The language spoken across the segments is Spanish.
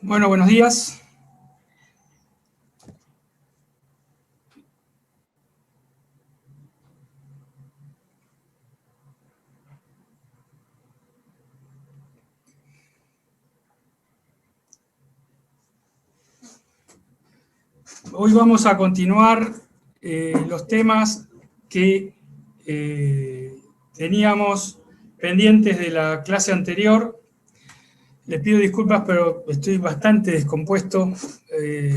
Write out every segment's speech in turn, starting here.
Bueno, buenos días. Hoy vamos a continuar los temas que teníamos pendientes de la clase anterior. Les pido disculpas, pero estoy bastante descompuesto,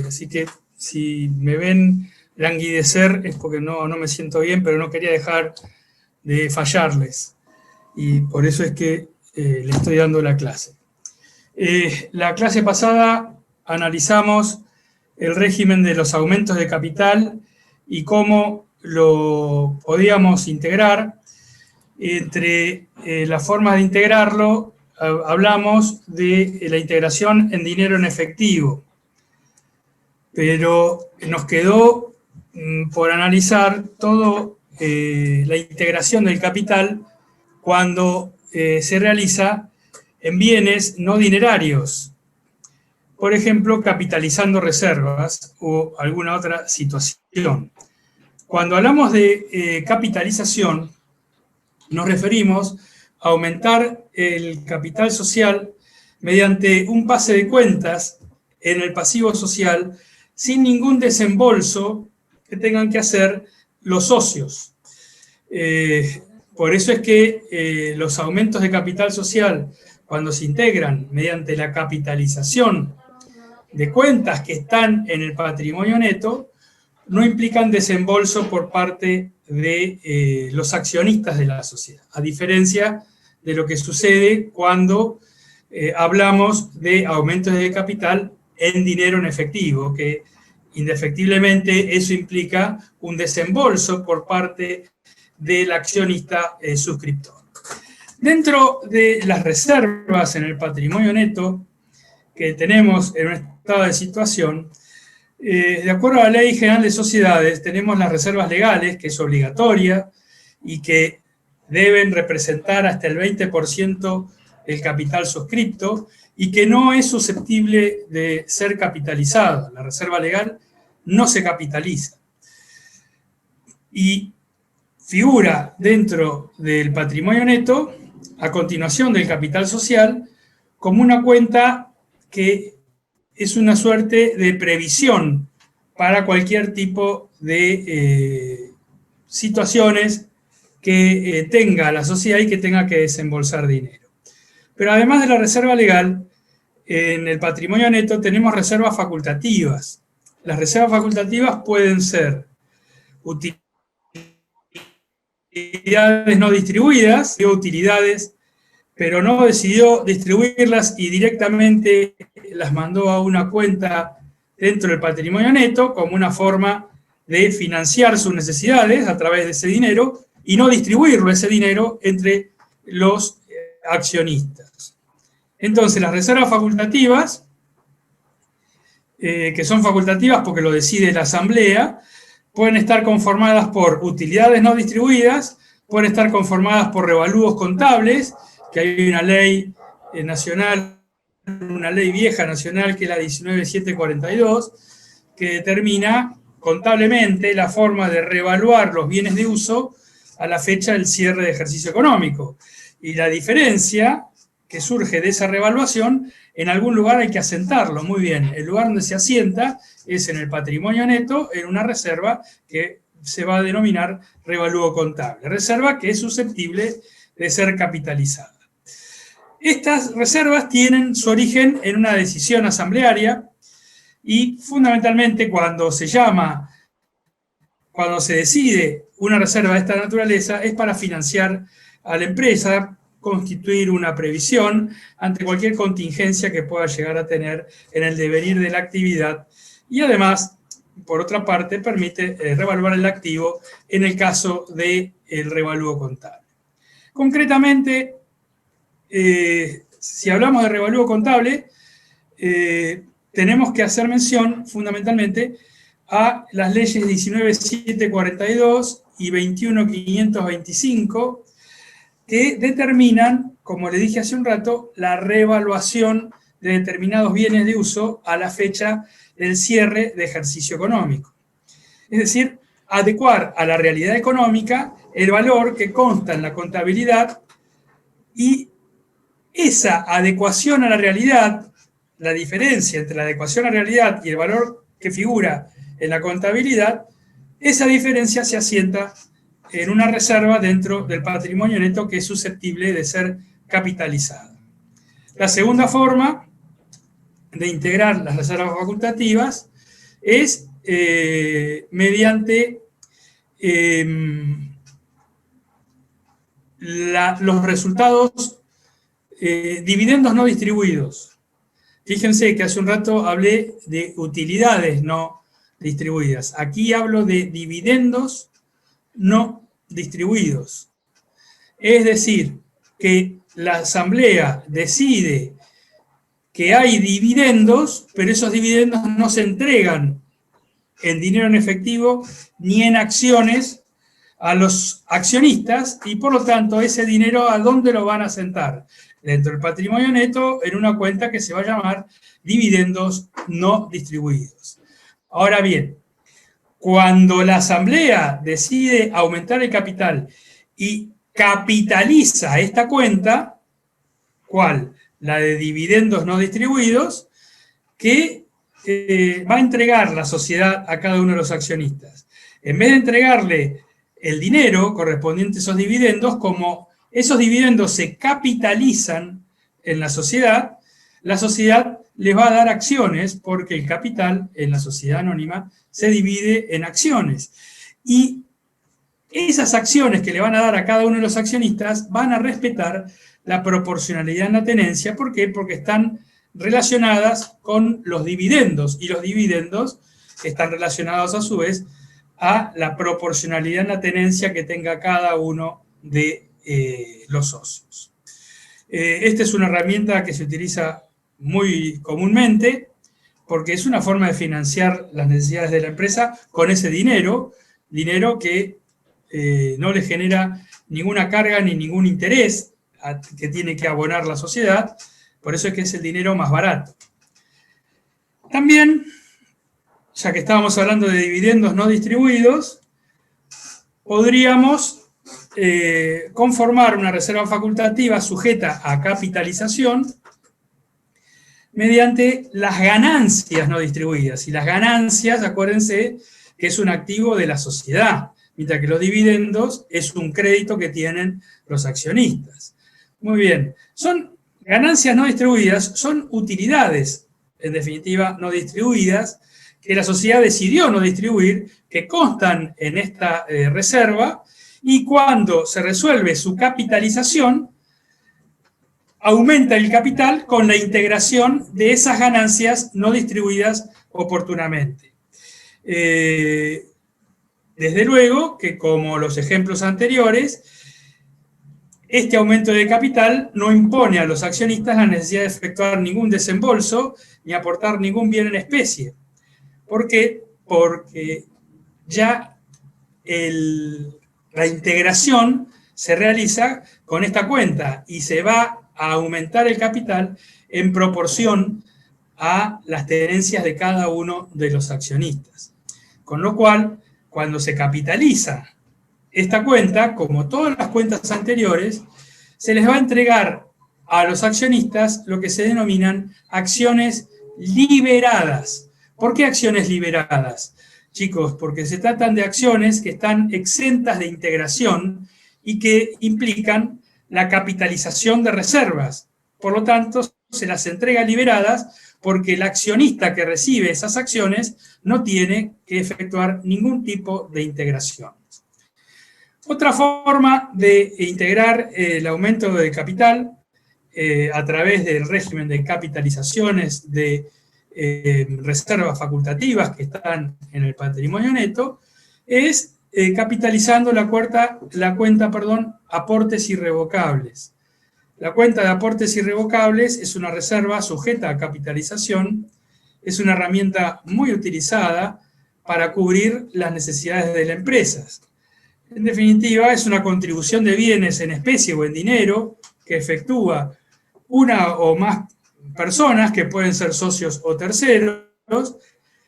así que si me ven languidecer es porque no me siento bien, pero no quería dejar de fallarles. Y por eso es que le estoy dando la clase. La clase pasada analizamos el régimen de los aumentos de capital y cómo lo podíamos integrar. Entre las formas de integrarlo, hablamos de la integración en dinero en efectivo, pero nos quedó por analizar toda la integración del capital cuando se realiza en bienes no dinerarios, por ejemplo, capitalizando reservas o alguna otra situación. Cuando hablamos de capitalización, nos referimos a aumentar el capital social mediante un pase de cuentas en el pasivo social sin ningún desembolso que tengan que hacer los socios. Por eso es que los aumentos de capital social, cuando se integran mediante la capitalización de cuentas que están en el patrimonio neto, no implican desembolso por parte de los accionistas de la sociedad, a diferencia de lo que sucede cuando hablamos de aumentos de capital en dinero en efectivo, que indefectiblemente eso implica un desembolso por parte del accionista suscriptor. Dentro de las reservas en el patrimonio neto que tenemos en un estado de situación, de acuerdo a la Ley General de Sociedades, tenemos las reservas legales, que es obligatoria y que deben representar hasta el 20% del capital suscripto y que no es susceptible de ser capitalizada. La reserva legal no se capitaliza. Y figura dentro del patrimonio neto, a continuación del capital social, como una cuenta que es una suerte de previsión para cualquier tipo de situaciones que tenga la sociedad y que tenga que desembolsar dinero. Pero además de la reserva legal, en el patrimonio neto tenemos reservas facultativas. Las reservas facultativas pueden ser utilidades no distribuidas, utilidades, pero no decidió distribuirlas y directamente las mandó a una cuenta dentro del patrimonio neto como una forma de financiar sus necesidades a través de ese dinero y no distribuirlo ese dinero entre los accionistas. Entonces, las reservas facultativas, que son facultativas porque lo decide la asamblea, pueden estar conformadas por utilidades no distribuidas, pueden estar conformadas por revalúos contables, que hay una ley nacional, una ley vieja nacional que es la 19742, que determina contablemente la forma de revaluar los bienes de uso a la fecha del cierre de ejercicio económico. Y la diferencia que surge de esa revaluación, en algún lugar hay que asentarlo. Muy bien, el lugar donde se asienta es en el patrimonio neto, en una reserva que se va a denominar revalúo contable. Reserva que es susceptible de ser capitalizada. Estas reservas tienen su origen en una decisión asamblearia y fundamentalmente cuando se decide una reserva de esta naturaleza es para financiar a la empresa, constituir una previsión ante cualquier contingencia que pueda llegar a tener en el devenir de la actividad y además, por otra parte, permite revaluar el activo en el caso del revalúo contable. Concretamente, si hablamos de revalúo contable, tenemos que hacer mención fundamentalmente a las leyes 19.742 y 21.525, que determinan, como le dije hace un rato, la reevaluación de determinados bienes de uso a la fecha del cierre de ejercicio económico. Es decir, adecuar a la realidad económica el valor que consta en la contabilidad, y esa adecuación a la realidad, la diferencia entre la adecuación a la realidad y el valor que figura en la contabilidad, esa diferencia se asienta en una reserva dentro del patrimonio neto que es susceptible de ser capitalizada. La segunda forma de integrar las reservas facultativas es mediante los resultados, dividendos no distribuidos. Fíjense que hace un rato hablé de utilidades no distribuidas. Aquí hablo de dividendos no distribuidos. Es decir, que la asamblea decide que hay dividendos, pero esos dividendos no se entregan en dinero en efectivo ni en acciones a los accionistas, y por lo tanto ese dinero ¿a dónde lo van a sentar? Dentro del patrimonio neto, en una cuenta que se va a llamar dividendos no distribuidos. Ahora bien, cuando la asamblea decide aumentar el capital y capitaliza esta cuenta, ¿cuál? La de dividendos no distribuidos, que va a entregar la sociedad a cada uno de los accionistas. En vez de entregarle el dinero correspondiente a esos dividendos, como esos dividendos se capitalizan en la sociedad les va a dar acciones, porque el capital en la sociedad anónima se divide en acciones. Y esas acciones que le van a dar a cada uno de los accionistas van a respetar la proporcionalidad en la tenencia. ¿Por qué? Porque están relacionadas con los dividendos, y los dividendos están relacionados a su vez a la proporcionalidad en la tenencia que tenga cada uno de los socios. Esta es una herramienta que se utiliza muy comúnmente porque es una forma de financiar las necesidades de la empresa con ese dinero que no le genera ninguna carga ni ningún interés que tiene que abonar la sociedad. Por eso es que es el dinero más barato. También, ya que estábamos hablando de dividendos no distribuidos, podríamos conformar una reserva facultativa sujeta a capitalización mediante las ganancias no distribuidas. Y las ganancias, acuérdense, que es un activo de la sociedad, mientras que los dividendos es un crédito que tienen los accionistas. Muy bien, son ganancias no distribuidas, son utilidades, en definitiva, no distribuidas, que la sociedad decidió no distribuir, que constan en esta reserva, y cuando se resuelve su capitalización, aumenta el capital con la integración de esas ganancias no distribuidas oportunamente. Desde luego que, como los ejemplos anteriores, este aumento de capital no impone a los accionistas la necesidad de efectuar ningún desembolso ni aportar ningún bien en especie. ¿Por qué? Porque ya la integración se realiza con esta cuenta y se va a aumentar el capital en proporción a las tenencias de cada uno de los accionistas. Con lo cual, cuando se capitaliza esta cuenta, como todas las cuentas anteriores, se les va a entregar a los accionistas lo que se denominan acciones liberadas. ¿Por qué acciones liberadas? Chicos, porque se tratan de acciones que están exentas de integración y que implican la capitalización de reservas. Por lo tanto, se las entrega liberadas porque el accionista que recibe esas acciones no tiene que efectuar ningún tipo de integración. Otra forma de integrar el aumento de capital a través del régimen de capitalizaciones de reservas facultativas que están en el patrimonio neto es capitalizando la cuenta, aportes irrevocables. La cuenta de aportes irrevocables es una reserva sujeta a capitalización, es una herramienta muy utilizada para cubrir las necesidades de las empresas. En definitiva, es una contribución de bienes en especie o en dinero que efectúa una o más personas, que pueden ser socios o terceros,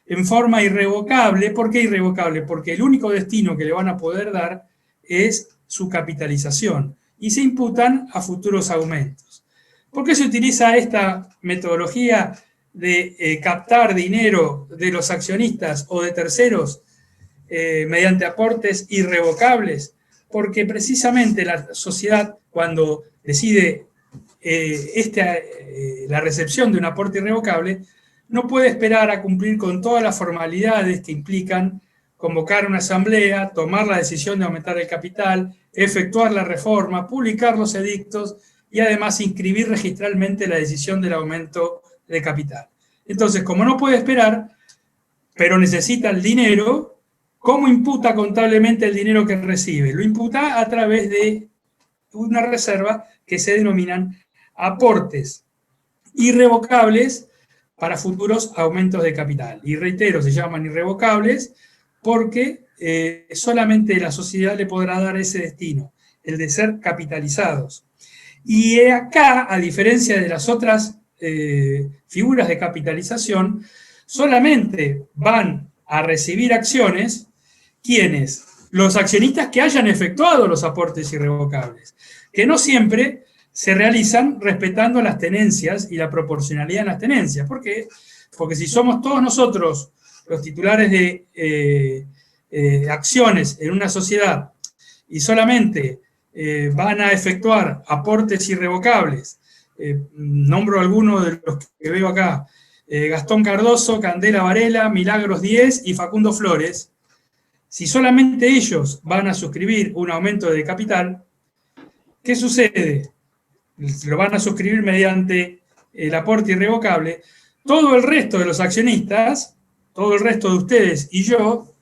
en forma irrevocable. ¿Por qué irrevocable? Porque el único destino que le van a poder dar es su capitalización y se imputan a futuros aumentos. ¿Por qué se utiliza esta metodología de captar dinero de los accionistas o de terceros mediante aportes irrevocables? Porque precisamente la sociedad, cuando decide la recepción de un aporte irrevocable, no puede esperar a cumplir con todas las formalidades que implican convocar una asamblea, tomar la decisión de aumentar el capital, efectuar la reforma, publicar los edictos y además inscribir registralmente la decisión del aumento de capital. Entonces, como no puede esperar, pero necesita el dinero, ¿cómo imputa contablemente el dinero que recibe? Lo imputa a través de una reserva que se denominan aportes irrevocables para futuros aumentos de capital. Y reitero, se llaman irrevocables porque solamente la sociedad le podrá dar ese destino, el de ser capitalizados. Y acá, a diferencia de las otras figuras de capitalización, solamente van a recibir acciones quienes, los accionistas que hayan efectuado los aportes irrevocables, que no siempre se realizan respetando las tenencias y la proporcionalidad en las tenencias. ¿Por qué? Porque si somos todos nosotros los titulares de acciones en una sociedad y solamente van a efectuar aportes irrevocables, nombro algunos de los que veo acá, Gastón Cardoso, Candela Varela, Milagros Díez y Facundo Flores, si solamente ellos van a suscribir un aumento de capital, ¿qué sucede? Lo van a suscribir mediante el aporte irrevocable. Todo el resto de los accionistas, todo el resto de ustedes y yo,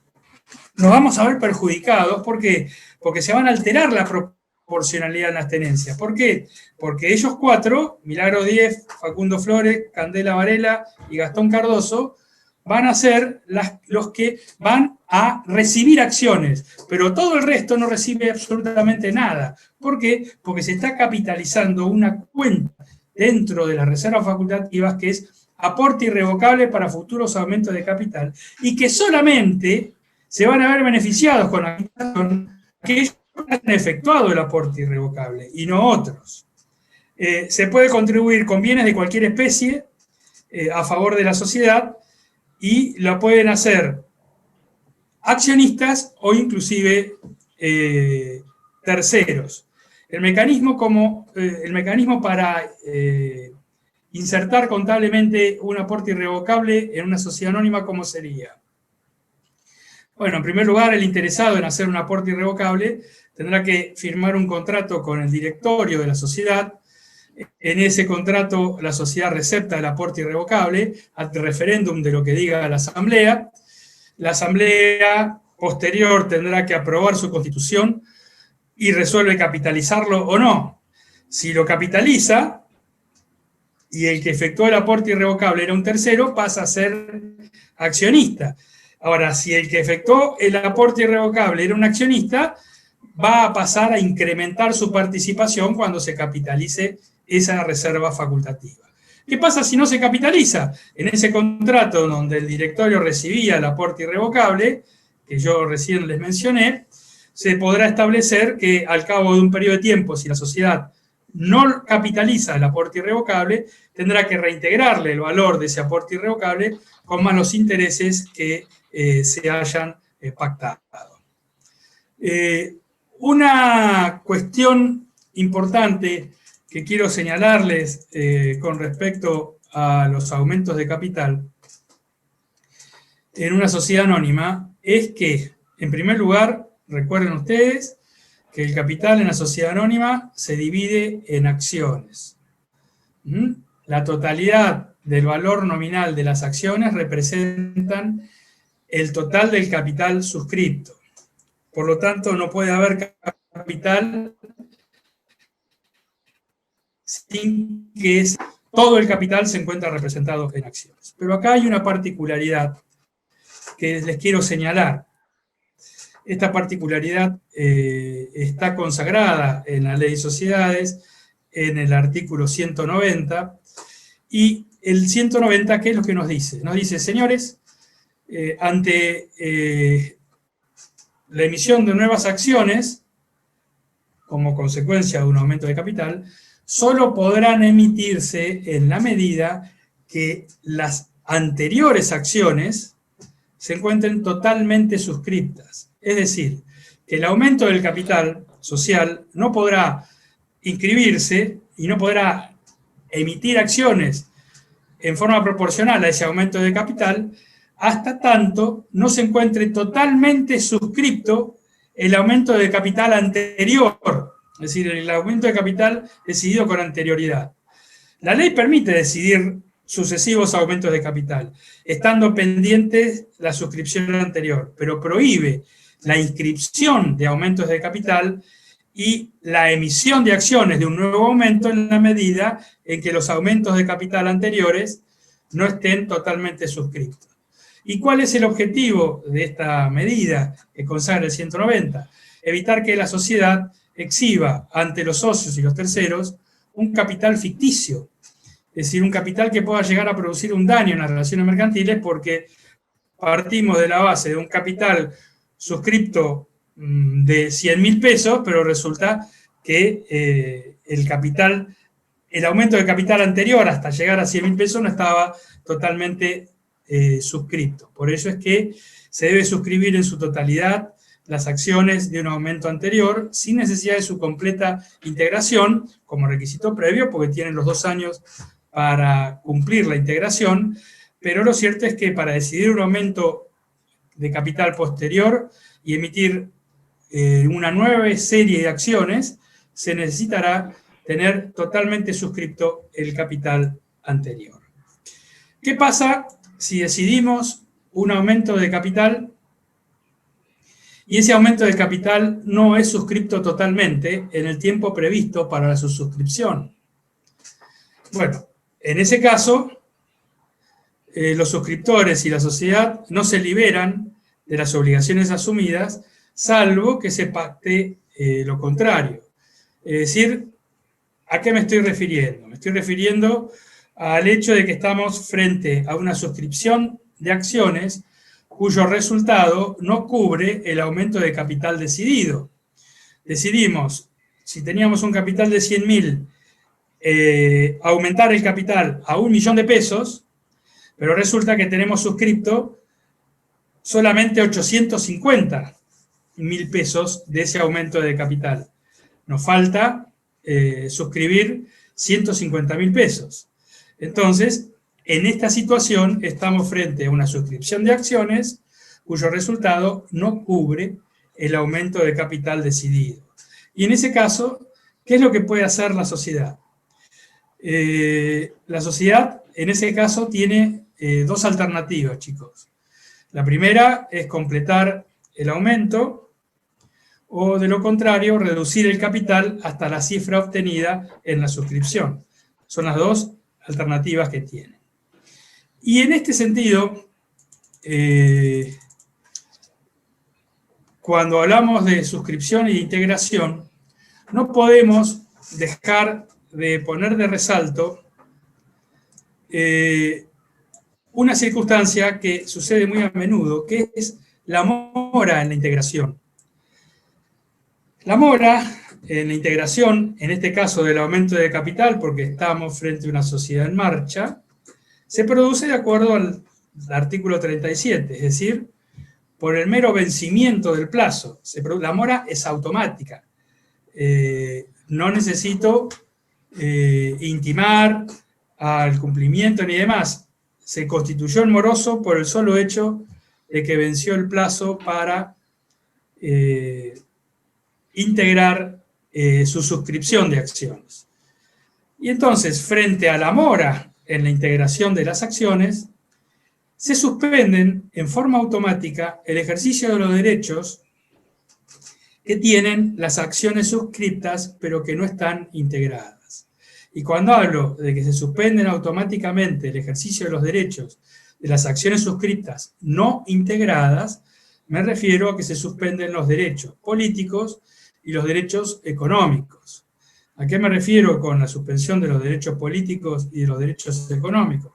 nos vamos a ver perjudicados. ¿Por qué? Porque se van a alterar la proporcionalidad en las tenencias. ¿Por qué? Porque ellos cuatro, Milagro Díez, Facundo Flores, Candela Varela y Gastón Cardoso, van a ser los que van a recibir acciones, pero todo el resto no recibe absolutamente nada. ¿Por qué? Porque se está capitalizando una cuenta dentro de las reservas facultativas que es aporte irrevocable para futuros aumentos de capital y que solamente se van a ver beneficiados con la acción que ellos han efectuado el aporte irrevocable y no otros. Se puede contribuir con bienes de cualquier especie a favor de la sociedad y lo pueden hacer accionistas o inclusive terceros. El mecanismo para insertar contablemente un aporte irrevocable en una sociedad anónima, ¿cómo sería? Bueno, en primer lugar, el interesado en hacer un aporte irrevocable tendrá que firmar un contrato con el directorio de la sociedad. En ese contrato la sociedad recepta el aporte irrevocable al referéndum de lo que diga la asamblea. La asamblea posterior tendrá que aprobar su constitución y resuelve capitalizarlo o no. Si lo capitaliza y el que efectuó el aporte irrevocable era un tercero, pasa a ser accionista. Ahora, si el que efectuó el aporte irrevocable era un accionista, va a pasar a incrementar su participación cuando se capitalice esa reserva facultativa. ¿Qué pasa si no se capitaliza? En ese contrato donde el directorio recibía el aporte irrevocable, que yo recién les mencioné, se podrá establecer que al cabo de un periodo de tiempo, si la sociedad no capitaliza el aporte irrevocable, tendrá que reintegrarle el valor de ese aporte irrevocable con más los intereses que se hayan pactado. Una cuestión importante que quiero señalarles con respecto a los aumentos de capital en una sociedad anónima es que, en primer lugar, recuerden ustedes que el capital en la sociedad anónima se divide en acciones. La totalidad del valor nominal de las acciones representan el total del capital suscripto. Por lo tanto, no puede haber capital sin que todo el capital se encuentre representado en acciones. Pero acá hay una particularidad que les quiero señalar. Esta particularidad está consagrada en la Ley de Sociedades, en el artículo 190, y el 190, ¿qué es lo que nos dice? Nos dice, señores, ante la emisión de nuevas acciones, como consecuencia de un aumento de capital, solo podrán emitirse en la medida que las anteriores acciones se encuentren totalmente suscriptas. Es decir, que el aumento del capital social no podrá inscribirse y no podrá emitir acciones en forma proporcional a ese aumento de capital hasta tanto no se encuentre totalmente suscripto el aumento de capital anterior, es decir, el aumento de capital decidido con anterioridad. La ley permite decidir sucesivos aumentos de capital, estando pendiente la suscripción anterior, pero prohíbe la inscripción de aumentos de capital y la emisión de acciones de un nuevo aumento en la medida en que los aumentos de capital anteriores no estén totalmente suscriptos. ¿Y cuál es el objetivo de esta medida que consagra el 190? Evitar que la sociedad exhiba ante los socios y los terceros un capital ficticio, es decir, un capital que pueda llegar a producir un daño en las relaciones mercantiles porque partimos de la base de un capital suscripto de 100.000 pesos, pero resulta que el aumento de capital anterior hasta llegar a 100.000 pesos no estaba totalmente suscripto. Por eso es que se debe suscribir en su totalidad las acciones de un aumento anterior sin necesidad de su completa integración como requisito previo, porque tienen los 2 años para cumplir la integración, pero lo cierto es que para decidir un aumento de capital posterior y emitir una nueva serie de acciones, se necesitará tener totalmente suscripto el capital anterior. ¿Qué pasa si decidimos un aumento de capital y ese aumento de capital no es suscripto totalmente en el tiempo previsto para su suscripción? Bueno, en ese caso, los suscriptores y la sociedad no se liberan de las obligaciones asumidas, salvo que se pacte lo contrario. Es decir, ¿a qué me estoy refiriendo? Me estoy refiriendo al hecho de que estamos frente a una suscripción de acciones cuyo resultado no cubre el aumento de capital decidido. Decidimos, si teníamos un capital de 100.000, aumentar el capital a 1.000.000 de pesos, pero resulta que tenemos suscripto solamente 850.000 pesos de ese aumento de capital. Nos falta suscribir 150.000 pesos. Entonces, en esta situación estamos frente a una suscripción de acciones cuyo resultado no cubre el aumento de capital decidido. Y en ese caso, ¿qué es lo que puede hacer la sociedad? La sociedad, en ese caso, tiene 2 alternativas, chicos. La primera es completar el aumento o, de lo contrario, reducir el capital hasta la cifra obtenida en la suscripción. Son las 2 alternativas que tienen. Y en este sentido, cuando hablamos de suscripción y de integración, no podemos dejar de poner de resalto una circunstancia que sucede muy a menudo, que es la mora en la integración. La mora en la integración, en este caso del aumento de capital, porque estamos frente a una sociedad en marcha, se produce de acuerdo al artículo 37, es decir, por el mero vencimiento del plazo. La mora es automática. No necesito intimar al cumplimiento ni demás. Se constituyó el moroso por el solo hecho de que venció el plazo para integrar su suscripción de acciones. Y entonces, frente a la mora en la integración de las acciones, se suspenden en forma automática el ejercicio de los derechos que tienen las acciones suscriptas, pero que no están integradas. Y cuando hablo de que se suspenden automáticamente el ejercicio de los derechos de las acciones suscriptas no integradas, me refiero a que se suspenden los derechos políticos y los derechos económicos. ¿A qué me refiero con la suspensión de los derechos políticos y de los derechos económicos?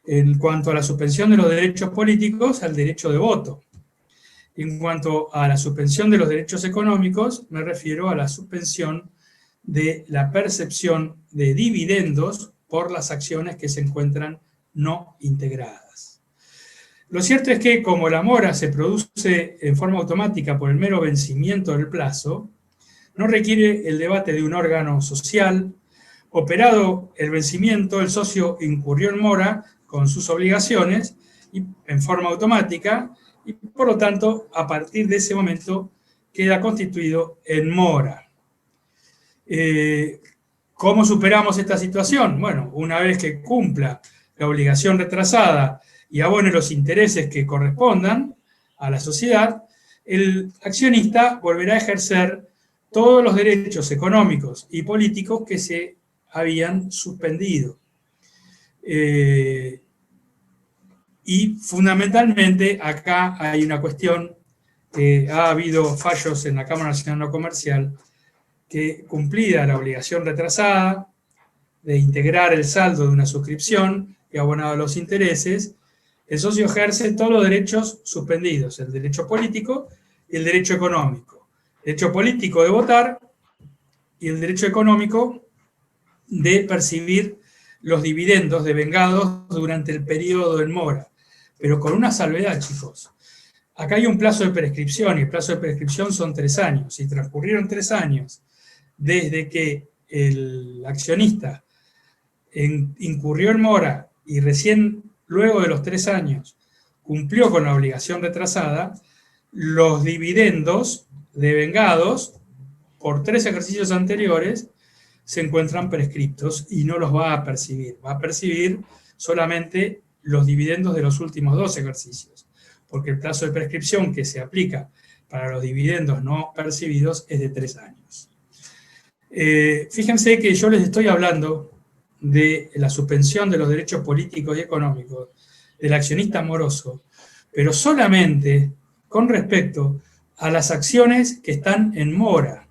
En cuanto a la suspensión de los derechos políticos, al derecho de voto. En cuanto a la suspensión de los derechos económicos, me refiero a la suspensión de la percepción de dividendos por las acciones que se encuentran no integradas. Lo cierto es que, como la mora se produce en forma automática por el mero vencimiento del plazo, no requiere el debate de un órgano social. Operado el vencimiento, el socio incurrió en mora con sus obligaciones y en forma automática, y por lo tanto, a partir de ese momento, queda constituido en mora. ¿Cómo superamos esta situación? Bueno, una vez que cumpla la obligación retrasada y abone los intereses que correspondan a la sociedad, el accionista volverá a ejercer todos los derechos económicos y políticos que se habían suspendido. Y fundamentalmente acá hay una cuestión que ha habido fallos en la Cámara Nacional No Comercial, que cumplida la obligación retrasada de integrar el saldo de una suscripción y abonado los intereses, el socio ejerce todos los derechos suspendidos, el derecho político y el derecho económico. El derecho político de votar y el derecho económico de percibir los dividendos devengados durante el periodo en mora. Pero con una salvedad, chicos. Acá hay un plazo de prescripción, y el plazo de prescripción son 3 años. Si transcurrieron 3 años desde que el accionista incurrió en mora y recién luego de los 3 años cumplió con la obligación retrasada, los dividendos devengados por 3 ejercicios anteriores se encuentran prescriptos y no los va a percibir. Va a percibir solamente los dividendos de los últimos 2 ejercicios, porque el plazo de prescripción que se aplica para los dividendos no percibidos es de 3 años. Fíjense que yo les estoy hablando de la suspensión de los derechos políticos y económicos del accionista moroso, pero solamente con respecto a las acciones que están en mora,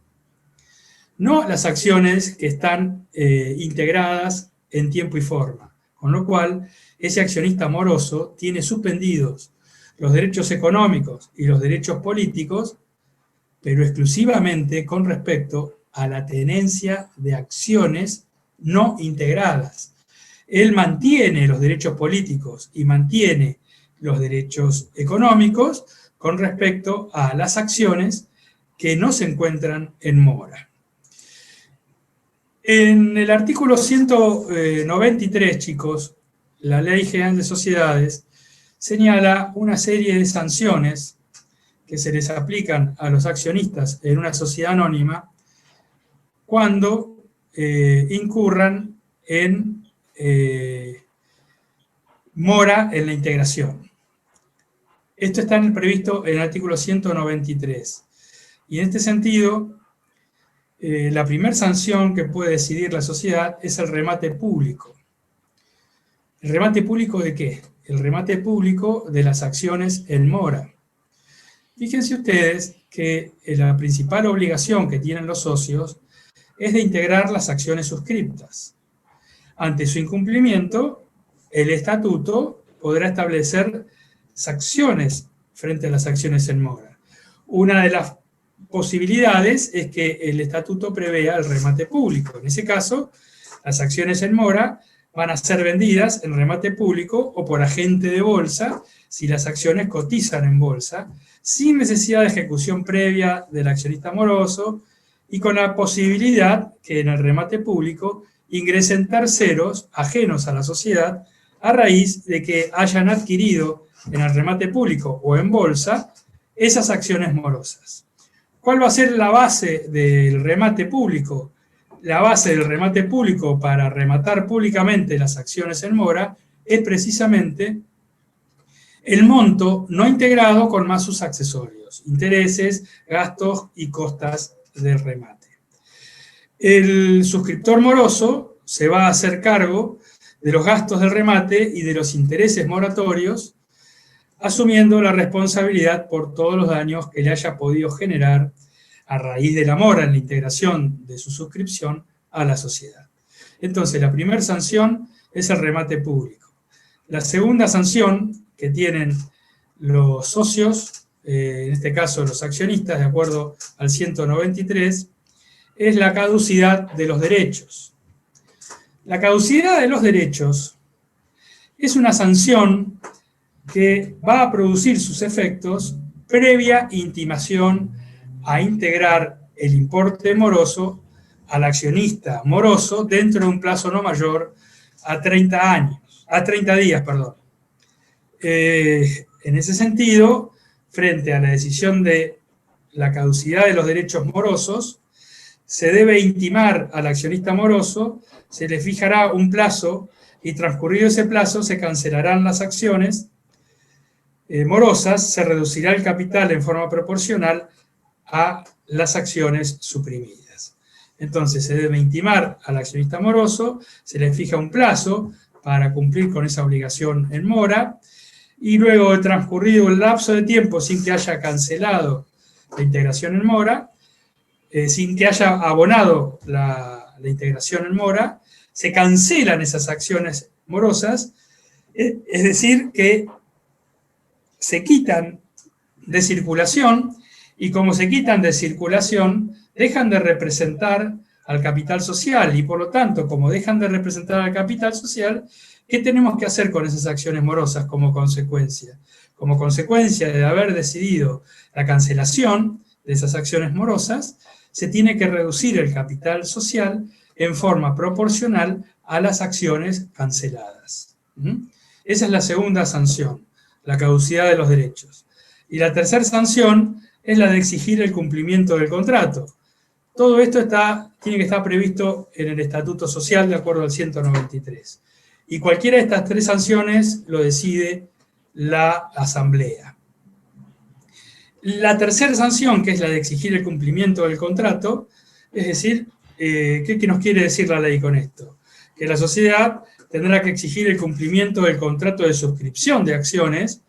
no las acciones que están integradas en tiempo y forma, con lo cual ese accionista moroso tiene suspendidos los derechos económicos y los derechos políticos, pero exclusivamente con respecto a la tenencia de acciones no integradas. Él mantiene los derechos políticos y mantiene los derechos económicos con respecto a las acciones que no se encuentran en mora. En el artículo 193, chicos, la Ley General de Sociedades señala una serie de sanciones que se les aplican a los accionistas en una sociedad anónima cuando incurran en mora en la integración. Esto está previsto en el artículo 193. Y en este sentido, la primera sanción que puede decidir la sociedad es el remate público. ¿El remate público de qué? El remate público de las acciones en mora. Fíjense ustedes que la principal obligación que tienen los socios es de integrar las acciones suscriptas. Ante su incumplimiento, el estatuto podrá establecer sanciones frente a las acciones en mora. Una de las posibilidades es que el estatuto prevea el remate público. En ese caso, las acciones en mora van a ser vendidas en remate público o por agente de bolsa si las acciones cotizan en bolsa, sin necesidad de ejecución previa del accionista moroso y con la posibilidad que en el remate público ingresen terceros ajenos a la sociedad a raíz de que hayan adquirido en el remate público o en bolsa esas acciones morosas. ¿Cuál va a ser la base del remate público? La base del remate público para rematar públicamente las acciones en mora es precisamente el monto no integrado con más sus accesorios, intereses, gastos y costas del remate. El suscriptor moroso se va a hacer cargo de los gastos del remate y de los intereses moratorios, asumiendo la responsabilidad por todos los daños que le haya podido generar a raíz de la mora en la integración de su suscripción a la sociedad. Entonces, la primera sanción es el remate público. La segunda sanción que tienen los socios, en este caso los accionistas, de acuerdo al 193, es la caducidad de los derechos. La caducidad de los derechos es una sanción que va a producir sus efectos previa intimación a integrar el importe moroso al accionista moroso dentro de un plazo no mayor a 30 días. En ese sentido, frente a la decisión de la caducidad de los derechos morosos, se debe intimar al accionista moroso, se le fijará un plazo y transcurrido ese plazo se cancelarán las acciones morosas, se reducirá el capital en forma proporcional a las acciones suprimidas. Entonces se debe intimar al accionista moroso, se le fija un plazo para cumplir con esa obligación en mora, y luego de transcurrido el lapso de tiempo sin que haya cancelado la integración en mora, sin que haya abonado la integración en mora, se cancelan esas acciones morosas, es decir, que se quitan de circulación, y como se quitan de circulación, dejan de representar al capital social, y por lo tanto, como dejan de representar al capital social, ¿qué tenemos que hacer con esas acciones morosas como consecuencia? Como consecuencia de haber decidido la cancelación de esas acciones morosas, se tiene que reducir el capital social en forma proporcional a las acciones canceladas. Esa es la segunda sanción, la caducidad de los derechos. Y la tercera sanción es la de exigir el cumplimiento del contrato. Todo esto tiene que estar previsto en el Estatuto Social de acuerdo al 193. Y cualquiera de estas tres sanciones lo decide la Asamblea. La tercera sanción, que es la de exigir el cumplimiento del contrato, es decir, ¿qué nos quiere decir la ley con esto? Que la sociedad tendrá que exigir el cumplimiento del contrato de suscripción de acciones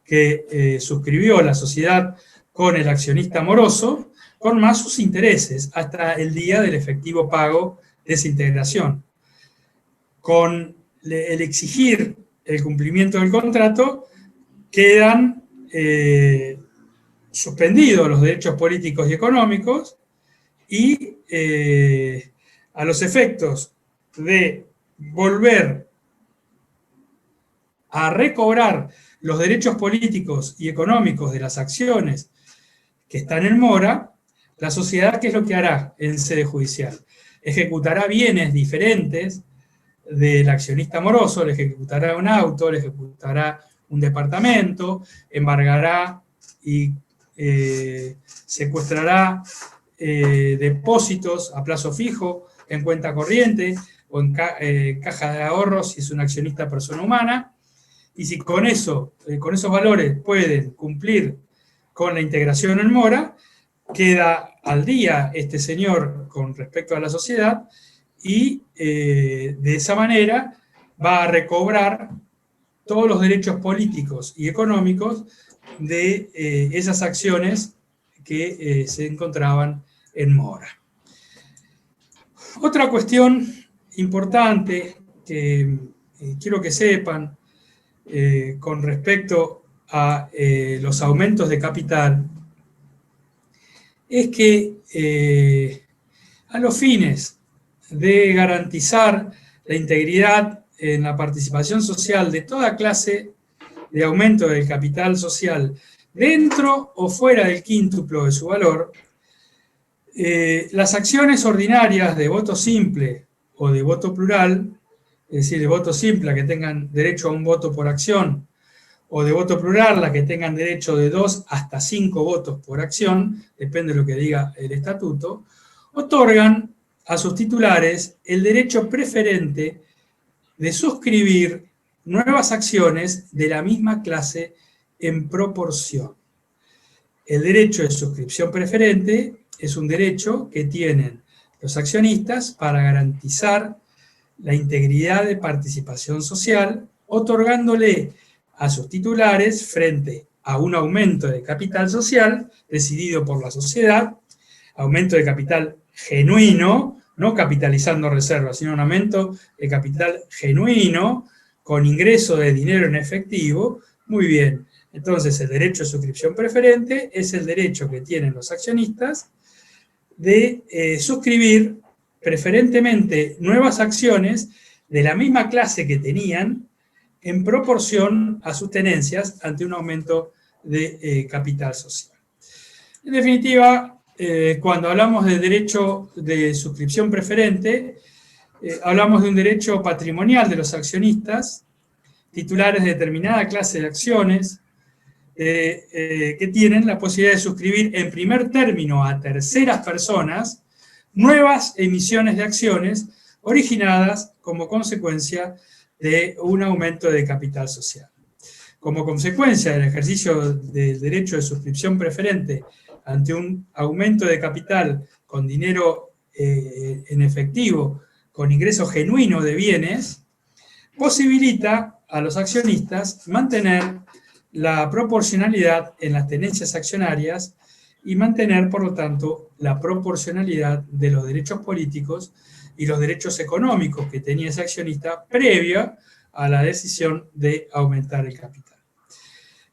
que suscribió la sociedad con el accionista moroso, con más sus intereses, hasta el día del efectivo pago de esa integración. Con el exigir el cumplimiento del contrato, quedan suspendidos los derechos políticos y económicos, y a los efectos de volver a recobrar los derechos políticos y económicos de las acciones que están en mora, la sociedad, ¿qué es lo que hará en sede judicial? Ejecutará bienes diferentes del accionista moroso, le ejecutará un auto, le ejecutará un departamento, embargará y secuestrará depósitos a plazo fijo en cuenta corriente o en caja de ahorros si es un accionista persona humana, y si con esos valores pueden cumplir con la integración en mora, queda al día este señor con respecto a la sociedad, y de esa manera va a recobrar todos los derechos políticos y económicos de esas acciones que se encontraban en mora. Otra cuestión importante que quiero que sepan con respecto a los aumentos de capital es que a los fines de garantizar la integridad en la participación social de toda clase de aumento del capital social dentro o fuera del quíntuplo de su valor, las acciones ordinarias de voto simple o de voto plural, es decir, de voto simple, que tengan derecho a un voto por acción, o de voto plural, las que tengan derecho de 2 hasta 5 votos por acción, depende de lo que diga el estatuto, otorgan a sus titulares el derecho preferente de suscribir nuevas acciones de la misma clase en proporción. El derecho de suscripción preferente es un derecho que tienen los accionistas para garantizar la integridad de participación social, otorgándole a sus titulares, frente a un aumento de capital social decidido por la sociedad, aumento de capital genuino, no capitalizando reservas, sino un aumento de capital genuino, con ingreso de dinero en efectivo. Muy bien, entonces el derecho de suscripción preferente es el derecho que tienen los accionistas de suscribir preferentemente nuevas acciones de la misma clase que tenían en proporción a sus tenencias ante un aumento de capital social. En definitiva, cuando hablamos de derecho de suscripción preferente, hablamos de un derecho patrimonial de los accionistas, titulares de determinada clase de acciones, que tienen la posibilidad de suscribir en primer término a terceras personas nuevas emisiones de acciones originadas como consecuencia de un aumento de capital social. Como consecuencia del ejercicio del derecho de suscripción preferente ante un aumento de capital con dinero en efectivo, con ingreso genuino de bienes, posibilita a los accionistas mantener la proporcionalidad en las tenencias accionarias y mantener, por lo tanto, la proporcionalidad de los derechos políticos y los derechos económicos que tenía ese accionista previa a la decisión de aumentar el capital.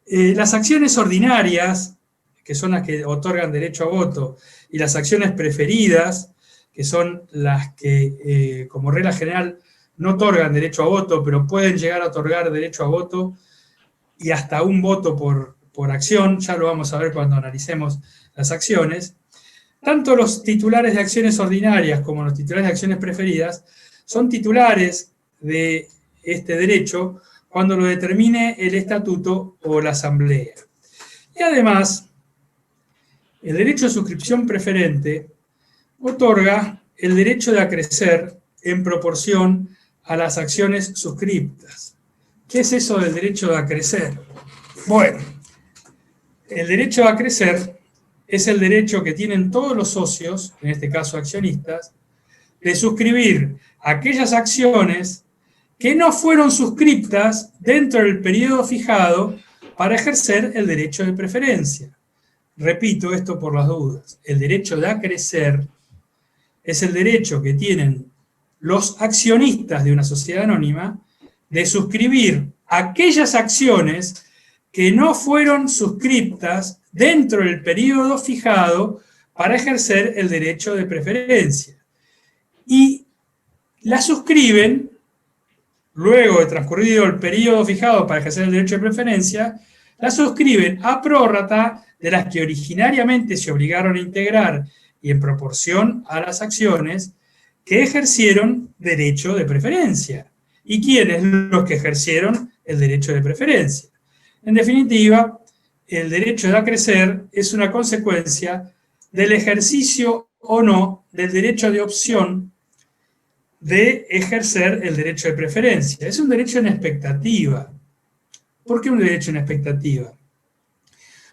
Las acciones ordinarias, que son las que otorgan derecho a voto, y las acciones preferidas, que son las que, como regla general, no otorgan derecho a voto, pero pueden llegar a otorgar derecho a voto y hasta un voto por acción, ya lo vamos a ver cuando analicemos las acciones. Tanto los titulares de acciones ordinarias como los titulares de acciones preferidas son titulares de este derecho cuando lo determine el estatuto o la asamblea. Y además, el derecho de suscripción preferente otorga el derecho de acrecer en proporción a las acciones suscriptas. ¿Qué es eso del derecho de acrecer? Bueno, el derecho de acrecer es el derecho que tienen todos los socios, en este caso accionistas, de suscribir aquellas acciones que no fueron suscriptas dentro del periodo fijado para ejercer el derecho de preferencia. Repito esto por las dudas. El derecho de acrecer es el derecho que tienen los accionistas de una sociedad anónima de suscribir aquellas acciones que no fueron suscriptas dentro del periodo fijado para ejercer el derecho de preferencia. Y la suscriben, luego de transcurrido el periodo fijado para ejercer el derecho de preferencia, la suscriben a prórrata de las que originariamente se obligaron a integrar y en proporción a las acciones que ejercieron derecho de preferencia. ¿Y quiénes los que ejercieron el derecho de preferencia? En definitiva, el derecho de acrecer es una consecuencia del ejercicio o no del derecho de opción de ejercer el derecho de preferencia. Es un derecho en expectativa. ¿Por qué un derecho en expectativa?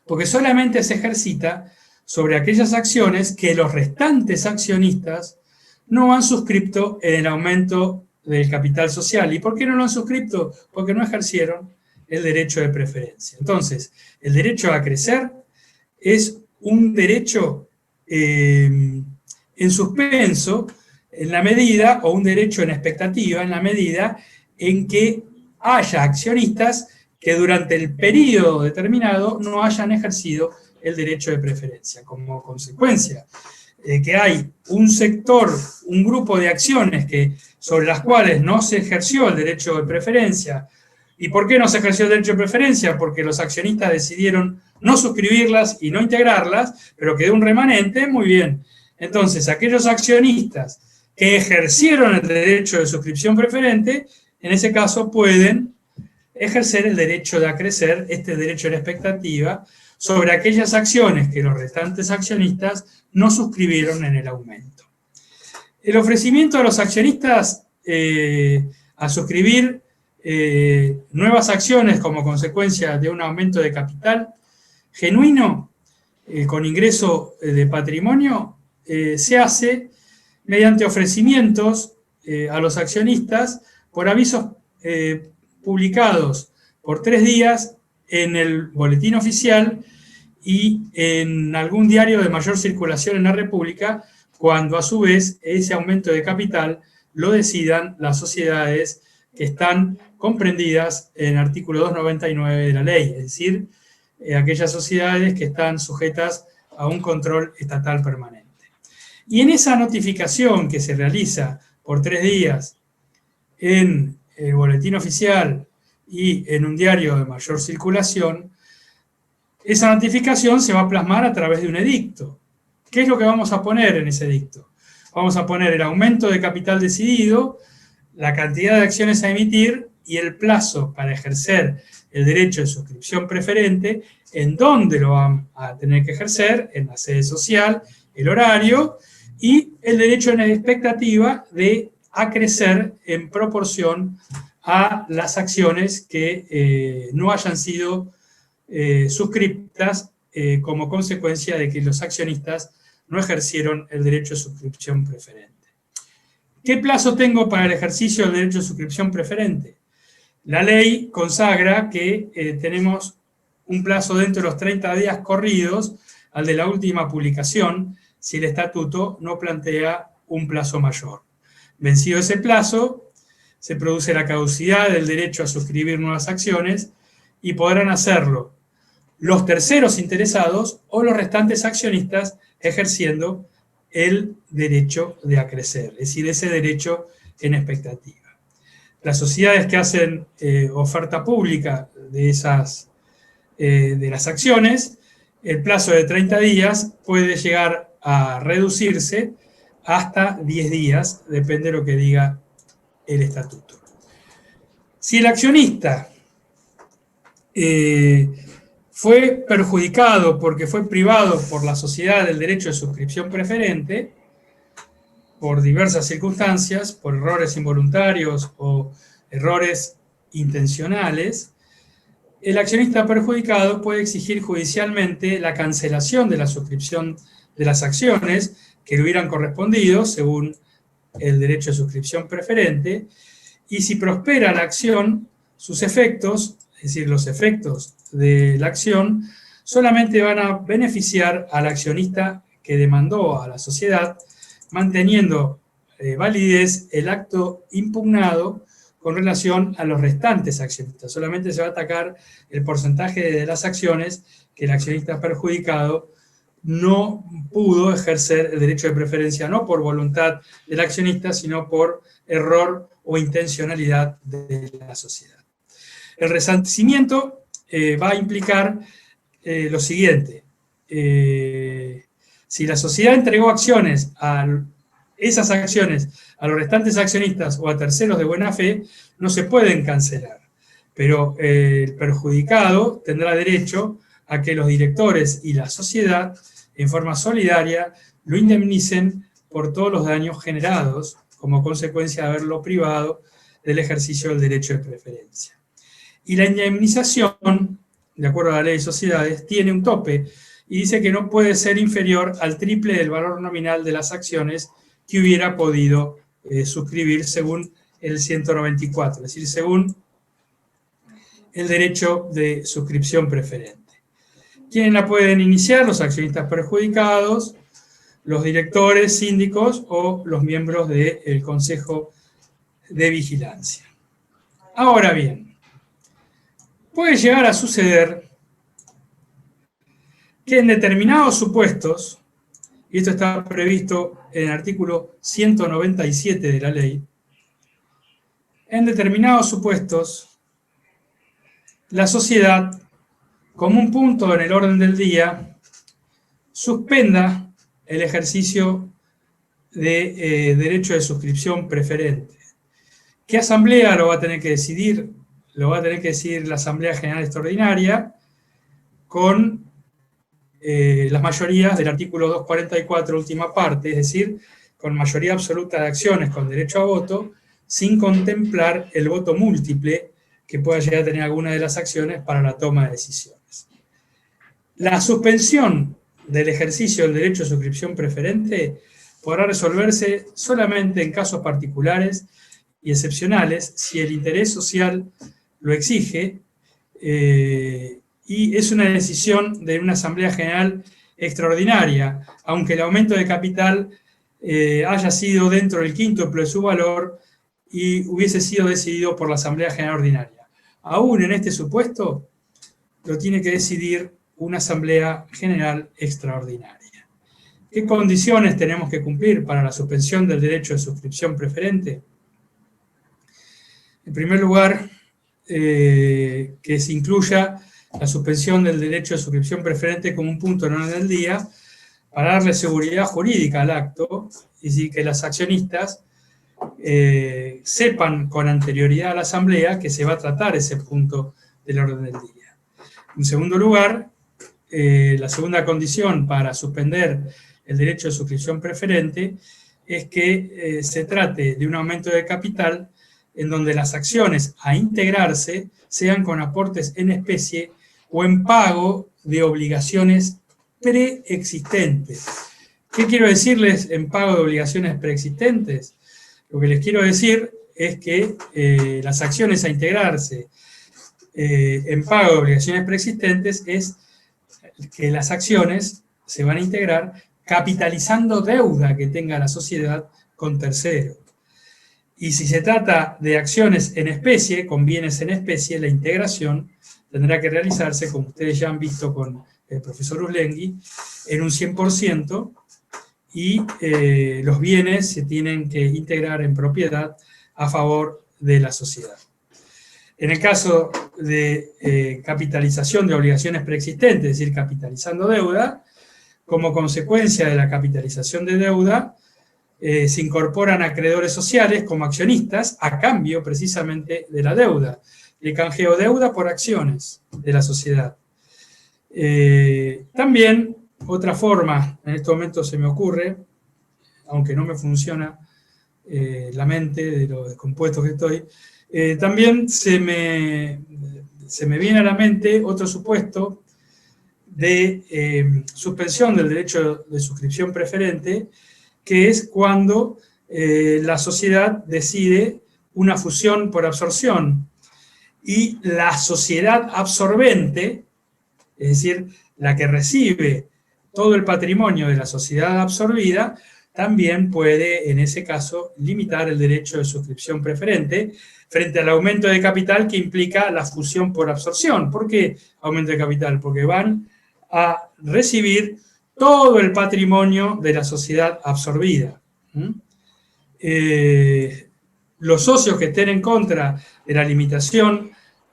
Porque solamente se ejercita sobre aquellas acciones que los restantes accionistas no han suscripto en el aumento del capital social. ¿Y por qué no lo han suscripto? Porque no ejercieron el derecho de preferencia. Entonces, el derecho a crecer es un derecho en suspenso en la medida, o un derecho en expectativa en la medida en que haya accionistas que durante el periodo determinado no hayan ejercido el derecho de preferencia. Como consecuencia de que hay un sector, un grupo de acciones sobre las cuales no se ejerció el derecho de preferencia. ¿Y por qué no se ejerció el derecho de preferencia? Porque los accionistas decidieron no suscribirlas y no integrarlas, pero quedó un remanente, muy bien. Entonces, aquellos accionistas que ejercieron el derecho de suscripción preferente, en ese caso pueden ejercer el derecho de acrecer, este derecho de la expectativa, sobre aquellas acciones que los restantes accionistas no suscribieron en el aumento. El ofrecimiento a los accionistas a suscribir nuevas acciones como consecuencia de un aumento de capital genuino, con ingreso de patrimonio, se hace mediante ofrecimientos a los accionistas por avisos publicados por 3 días en el boletín oficial y en algún diario de mayor circulación en la República, cuando a su vez ese aumento de capital lo decidan las sociedades que están comprendidas en el artículo 299 de la ley, es decir, aquellas sociedades que están sujetas a un control estatal permanente. Y en esa notificación que se realiza por 3 días en el boletín oficial y en un diario de mayor circulación, esa notificación se va a plasmar a través de un edicto. ¿Qué es lo que vamos a poner en ese edicto? Vamos a poner el aumento de capital decidido, la cantidad de acciones a emitir y el plazo para ejercer el derecho de suscripción preferente, en dónde lo van a tener que ejercer, en la sede social, el horario y el derecho en expectativa de acrecer en proporción a las acciones que no hayan sido suscriptas como consecuencia de que los accionistas no ejercieron el derecho de suscripción preferente. ¿Qué plazo tengo para el ejercicio del derecho de suscripción preferente? La ley consagra que tenemos un plazo dentro de los 30 días corridos al de la última publicación, si el estatuto no plantea un plazo mayor. Vencido ese plazo, se produce la caducidad del derecho a suscribir nuevas acciones y podrán hacerlo los terceros interesados o los restantes accionistas ejerciendo el derecho de acrecer, es decir, ese derecho en expectativa. Las sociedades que hacen oferta pública de las acciones, el plazo de 30 días puede llegar a reducirse hasta 10 días, depende de lo que diga el estatuto. Si el accionista fue perjudicado porque fue privado por la sociedad del derecho de suscripción preferente, por diversas circunstancias, por errores involuntarios o errores intencionales, el accionista perjudicado puede exigir judicialmente la cancelación de la suscripción de las acciones que le hubieran correspondido según el derecho de suscripción preferente, y si prospera la acción, sus efectos, es decir, los efectos de la acción, solamente van a beneficiar al accionista que demandó a la sociedad, manteniendo validez el acto impugnado con relación a los restantes accionistas. Solamente se va a atacar el porcentaje de las acciones que el accionista perjudicado no pudo ejercer el derecho de preferencia, no por voluntad del accionista, sino por error o intencionalidad de la sociedad. El resarcimiento va a implicar lo siguiente. Si la sociedad entregó esas acciones a los restantes accionistas o a terceros de buena fe, no se pueden cancelar. Pero el perjudicado tendrá derecho a que los directores y la sociedad, en forma solidaria, lo indemnicen por todos los daños generados como consecuencia de haberlo privado del ejercicio del derecho de preferencia. Y la indemnización, de acuerdo a la ley de sociedades, tiene un tope y dice que no puede ser inferior al triple del valor nominal de las acciones que hubiera podido suscribir según el 194, es decir, según el derecho de suscripción preferente. ¿Quiénes la pueden iniciar? Los accionistas perjudicados, los directores, síndicos o los miembros del Consejo de Vigilancia. Ahora bien, puede llegar a suceder que en determinados supuestos, y esto está previsto en el artículo 197 de la ley, en determinados supuestos, la sociedad, como un punto en el orden del día, suspenda el ejercicio de derecho de suscripción preferente. ¿Qué asamblea lo va a tener que decidir? Lo va a tener que decidir la Asamblea General Extraordinaria con las mayorías del artículo 244, última parte, es decir, con mayoría absoluta de acciones con derecho a voto, sin contemplar el voto múltiple que pueda llegar a tener alguna de las acciones para la toma de decisiones. La suspensión del ejercicio del derecho de suscripción preferente podrá resolverse solamente en casos particulares y excepcionales si el interés social lo exige, y es una decisión de una Asamblea General extraordinaria, aunque el aumento de capital haya sido dentro del quíntuple de su valor y hubiese sido decidido por la Asamblea General Ordinaria. Aún en este supuesto, lo tiene que decidir una Asamblea General extraordinaria. ¿Qué condiciones tenemos que cumplir para la suspensión del derecho de suscripción preferente? En primer lugar, que se incluya la suspensión del derecho de suscripción preferente como un punto en orden del día para darle seguridad jurídica al acto y que las accionistas sepan con anterioridad a la Asamblea que se va a tratar ese punto del orden del día. En segundo lugar, la segunda condición para suspender el derecho de suscripción preferente es que se trate de un aumento de capital en donde las acciones a integrarse sean con aportes en especie o en pago de obligaciones preexistentes. ¿Qué quiero decirles en pago de obligaciones preexistentes? Lo que les quiero decir es que las acciones a integrarse en pago de obligaciones preexistentes es que las acciones se van a integrar capitalizando deuda que tenga la sociedad con terceros. Y si se trata de acciones en especie, con bienes en especie, la integración tendrá que realizarse, como ustedes ya han visto con el profesor Urlengui, en un 100%, y los bienes se tienen que integrar en propiedad a favor de la sociedad. En el caso de capitalización de obligaciones preexistentes, es decir, capitalizando deuda, como consecuencia de la capitalización de deuda, se incorporan acreedores sociales como accionistas a cambio precisamente de la deuda. Le canjeo deuda por acciones de la sociedad. También, otra forma, en este momento se me ocurre, aunque no me funciona la mente de lo descompuesto que estoy, también se me viene a la mente otro supuesto de suspensión del derecho de suscripción preferente, que es cuando la sociedad decide una fusión por absorción y la sociedad absorbente, es decir, la que recibe todo el patrimonio de la sociedad absorbida, también puede, en ese caso, limitar el derecho de suscripción preferente frente al aumento de capital que implica la fusión por absorción. ¿Por qué aumento de capital? Porque van a recibir todo el patrimonio de la sociedad absorbida. Los socios que estén en contra de la limitación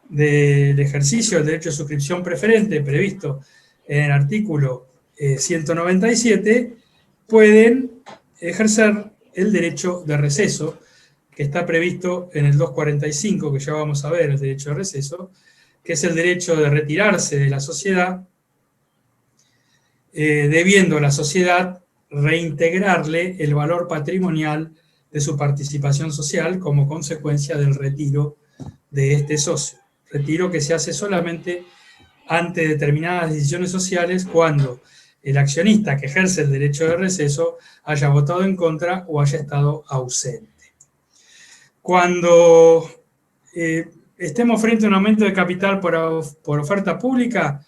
del ejercicio del derecho de suscripción preferente previsto en el artículo 197 pueden ejercer el derecho de receso que está previsto en el 245, que ya vamos a ver el derecho de receso, que es el derecho de retirarse de la sociedad debiendo a la sociedad reintegrarle el valor patrimonial de su participación social como consecuencia del retiro de este socio. Retiro que se hace solamente ante determinadas decisiones sociales cuando el accionista que ejerce el derecho de receso haya votado en contra o haya estado ausente. Cuando estemos frente a un aumento de capital por oferta pública,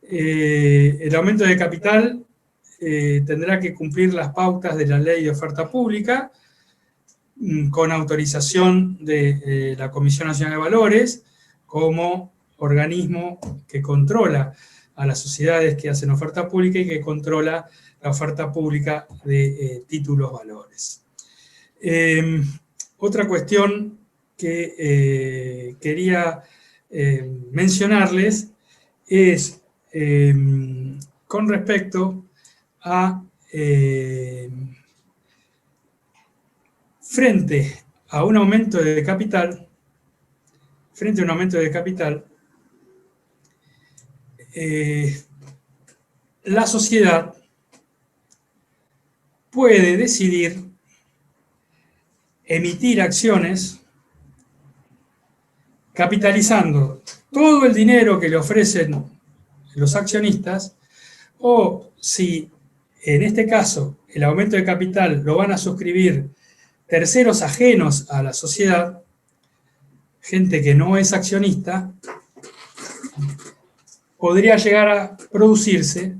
el aumento de capital tendrá que cumplir las pautas de la ley de oferta pública con autorización de la Comisión Nacional de Valores como organismo que controla a las sociedades que hacen oferta pública y que controla la oferta pública de títulos valores. Otra cuestión que quería mencionarles es con respecto a frente a un aumento de capital, la sociedad puede decidir emitir acciones capitalizando todo el dinero que le ofrecen los accionistas, o si en este caso el aumento de capital lo van a suscribir terceros ajenos a la sociedad, gente que no es accionista, podría llegar a producirse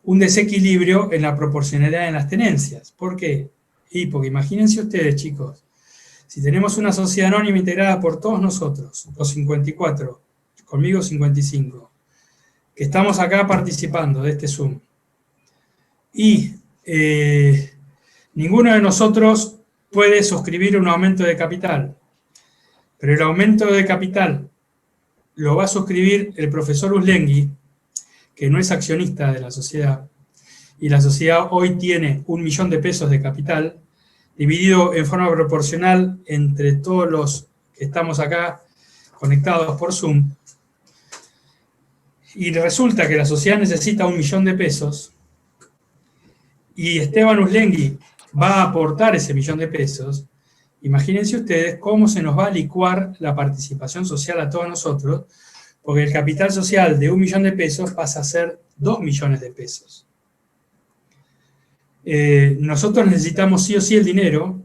un desequilibrio en la proporcionalidad en las tenencias. ¿Por qué? Y porque imagínense ustedes, chicos, si tenemos una sociedad anónima integrada por todos nosotros, los 54, conmigo 55, que estamos acá participando de este Zoom, y ninguno de nosotros puede suscribir un aumento de capital, pero el aumento de capital lo va a suscribir el profesor Uslengui, que no es accionista de la sociedad, y la sociedad hoy tiene 1 millón de pesos de capital, dividido en forma proporcional entre todos los que estamos acá conectados por Zoom, y resulta que la sociedad necesita 1 millón de pesos, y Esteban Uslengui va a aportar ese 1 millón de pesos. Imagínense ustedes cómo se nos va a licuar la participación social a todos nosotros, porque el capital social de 1 millón de pesos pasa a ser 2 millones de pesos. Nosotros necesitamos sí o sí el dinero,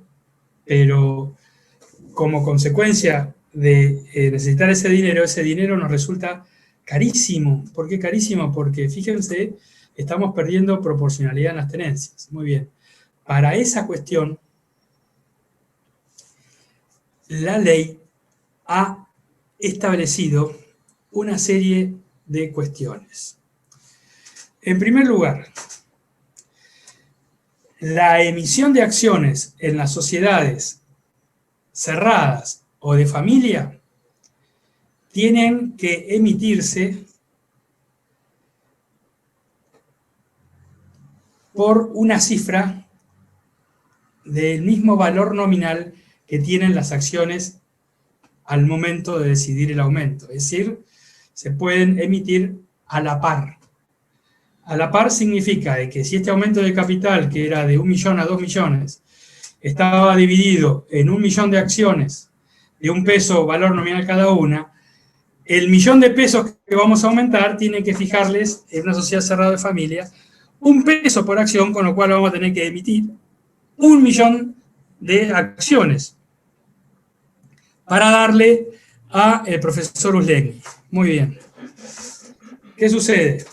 pero como consecuencia de necesitar ese dinero nos resulta carísimo. ¿Por qué carísimo? Porque, fíjense, estamos perdiendo proporcionalidad en las tenencias. Muy bien. Para esa cuestión, la ley ha establecido una serie de cuestiones. En primer lugar, la emisión de acciones en las sociedades cerradas o de familia tienen que emitirse por una cifra del mismo valor nominal que tienen las acciones al momento de decidir el aumento. Es decir, se pueden emitir a la par. A la par significa que si este aumento de capital, que era de 1 millón a 2 millones, estaba dividido en 1 millón de acciones de 1 peso valor nominal cada una, el 1 millón de pesos que vamos a aumentar tiene que fijarles en una sociedad cerrada de familia 1 peso por acción, con lo cual vamos a tener que emitir 1 millón de acciones para darle al profesor Uslengui. Muy bien. ¿Qué sucede?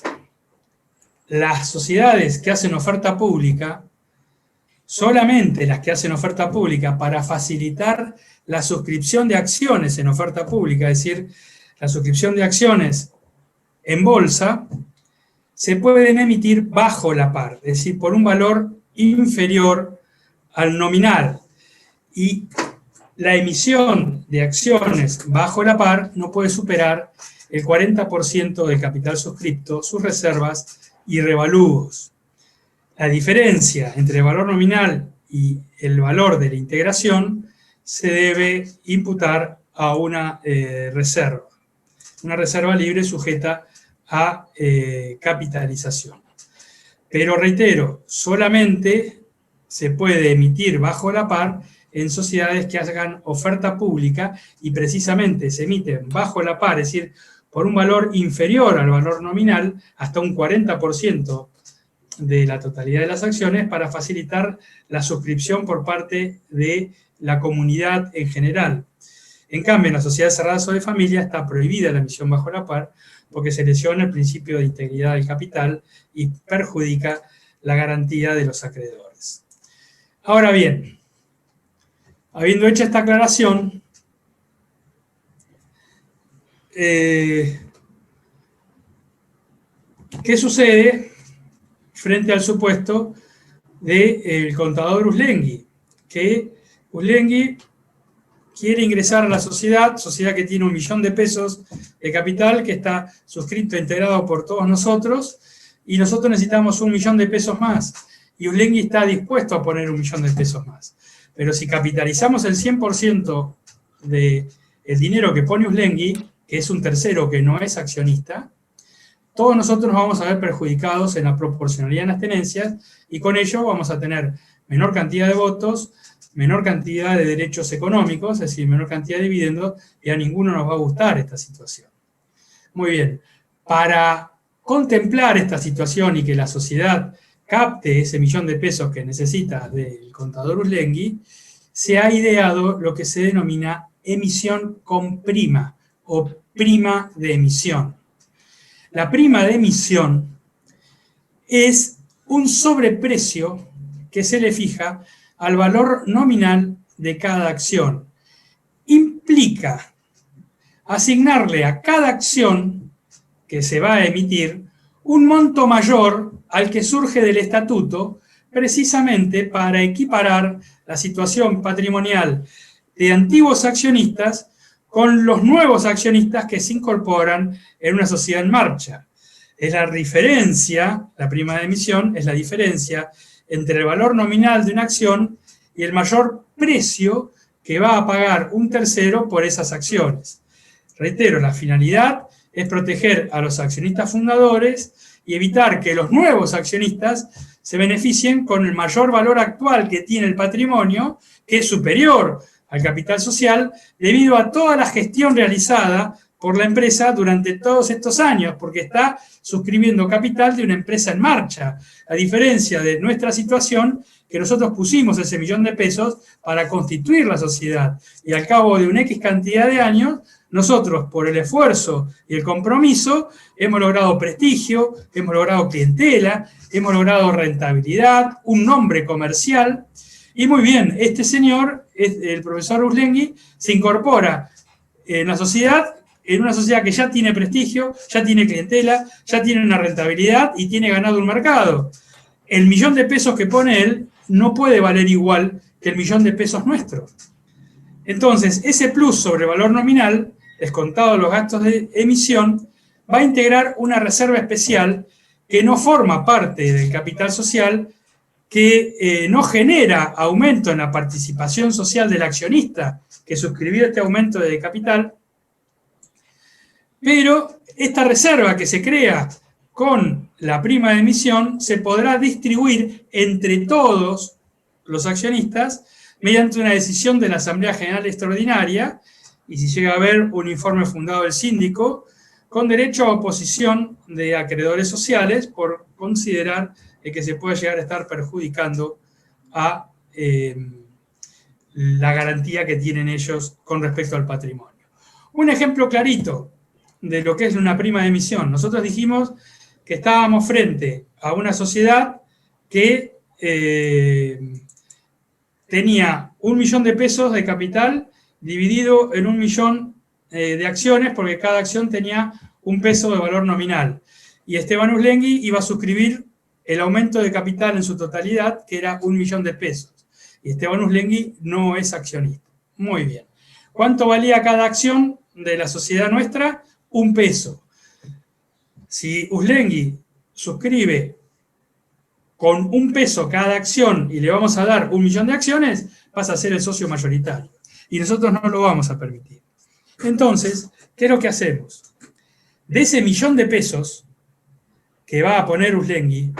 Las sociedades que hacen oferta pública, solamente las que hacen oferta pública para facilitar la suscripción de acciones en oferta pública, es decir, la suscripción de acciones en bolsa, se pueden emitir bajo la par, es decir, por un valor inferior al nominal. Y la emisión de acciones bajo la par no puede superar el 40% del capital suscripto, sus reservas y revalúos. La diferencia entre el valor nominal y el valor de la integración se debe imputar a una reserva libre sujeta a capitalización. Pero reitero, solamente se puede emitir bajo la par en sociedades que hagan oferta pública y precisamente se emiten bajo la par, es decir, por un valor inferior al valor nominal, hasta un 40% de la totalidad de las acciones, para facilitar la suscripción por parte de la comunidad en general. En cambio, en las sociedades cerradas o de familia está prohibida la emisión bajo la par, porque se lesiona el principio de integridad del capital y perjudica la garantía de los acreedores. Ahora bien, habiendo hecho esta aclaración, ¿qué sucede frente al supuesto del contador Uslengui? Que Uslengui quiere ingresar a la sociedad que tiene 1 millón de pesos de capital, que está suscrito e integrado por todos nosotros, y nosotros necesitamos 1 millón de pesos más. Y Uslengui está dispuesto a poner 1 millón de pesos más. Pero si capitalizamos el 100% del dinero que pone Uslengui, que es un tercero que no es accionista, todos nosotros nos vamos a ver perjudicados en la proporcionalidad en las tenencias, y con ello vamos a tener menor cantidad de votos, menor cantidad de derechos económicos, es decir, menor cantidad de dividendos, y a ninguno nos va a gustar esta situación. Muy bien, para contemplar esta situación y que la sociedad capte ese millón de pesos que necesita del contador Uslengi, se ha ideado lo que se denomina emisión con prima o prima de emisión. La prima de emisión es un sobreprecio que se le fija al valor nominal de cada acción. Implica asignarle a cada acción que se va a emitir un monto mayor al que surge del estatuto, precisamente para equiparar la situación patrimonial de antiguos accionistas con los nuevos accionistas que se incorporan en una sociedad en marcha. Es la diferencia, la prima de emisión, es la diferencia entre el valor nominal de una acción y el mayor precio que va a pagar un tercero por esas acciones. Reitero, la finalidad es proteger a los accionistas fundadores y evitar que los nuevos accionistas se beneficien con el mayor valor actual que tiene el patrimonio, que es superior al capital social, debido a toda la gestión realizada por la empresa durante todos estos años, porque está suscribiendo capital de una empresa en marcha, a diferencia de nuestra situación, que nosotros pusimos ese millón de pesos para constituir la sociedad, y al cabo de una X cantidad de años, nosotros, por el esfuerzo y el compromiso, hemos logrado prestigio, hemos logrado clientela, hemos logrado rentabilidad, un nombre comercial, y muy bien, este señor, el profesor Uslengi, se incorpora en la sociedad, en una sociedad que ya tiene prestigio, ya tiene clientela, ya tiene una rentabilidad y tiene ganado un mercado. El millón de pesos que pone él no puede valer igual que el millón de pesos nuestro. Entonces, ese plus sobre el valor nominal, descontado los gastos de emisión, va a integrar una reserva especial que no forma parte del capital social, que no genera aumento en la participación social del accionista que suscribió este aumento de capital, pero esta reserva que se crea con la prima de emisión se podrá distribuir entre todos los accionistas mediante una decisión de la Asamblea General Extraordinaria, y si llega a haber un informe fundado del síndico, con derecho a oposición de acreedores sociales por considerar que se puede llegar a estar perjudicando a la garantía que tienen ellos con respecto al patrimonio. Un ejemplo clarito de lo que es una prima de emisión. Nosotros dijimos que estábamos frente a una sociedad que tenía 1 millón de pesos de capital dividido en 1 millón de acciones, porque cada acción tenía 1 peso de valor nominal. Y Esteban Uslengi iba a suscribir el aumento de capital en su totalidad, que era 1 millón de pesos. Y Esteban Uslengi no es accionista. Muy bien. ¿Cuánto valía cada acción de la sociedad nuestra? 1 peso. Si Uslengi suscribe con 1 peso cada acción y le vamos a dar 1 millón de acciones, pasa a ser el socio mayoritario. Y nosotros no lo vamos a permitir. Entonces, ¿qué es lo que hacemos? De ese millón de pesos que va a poner Uslengi,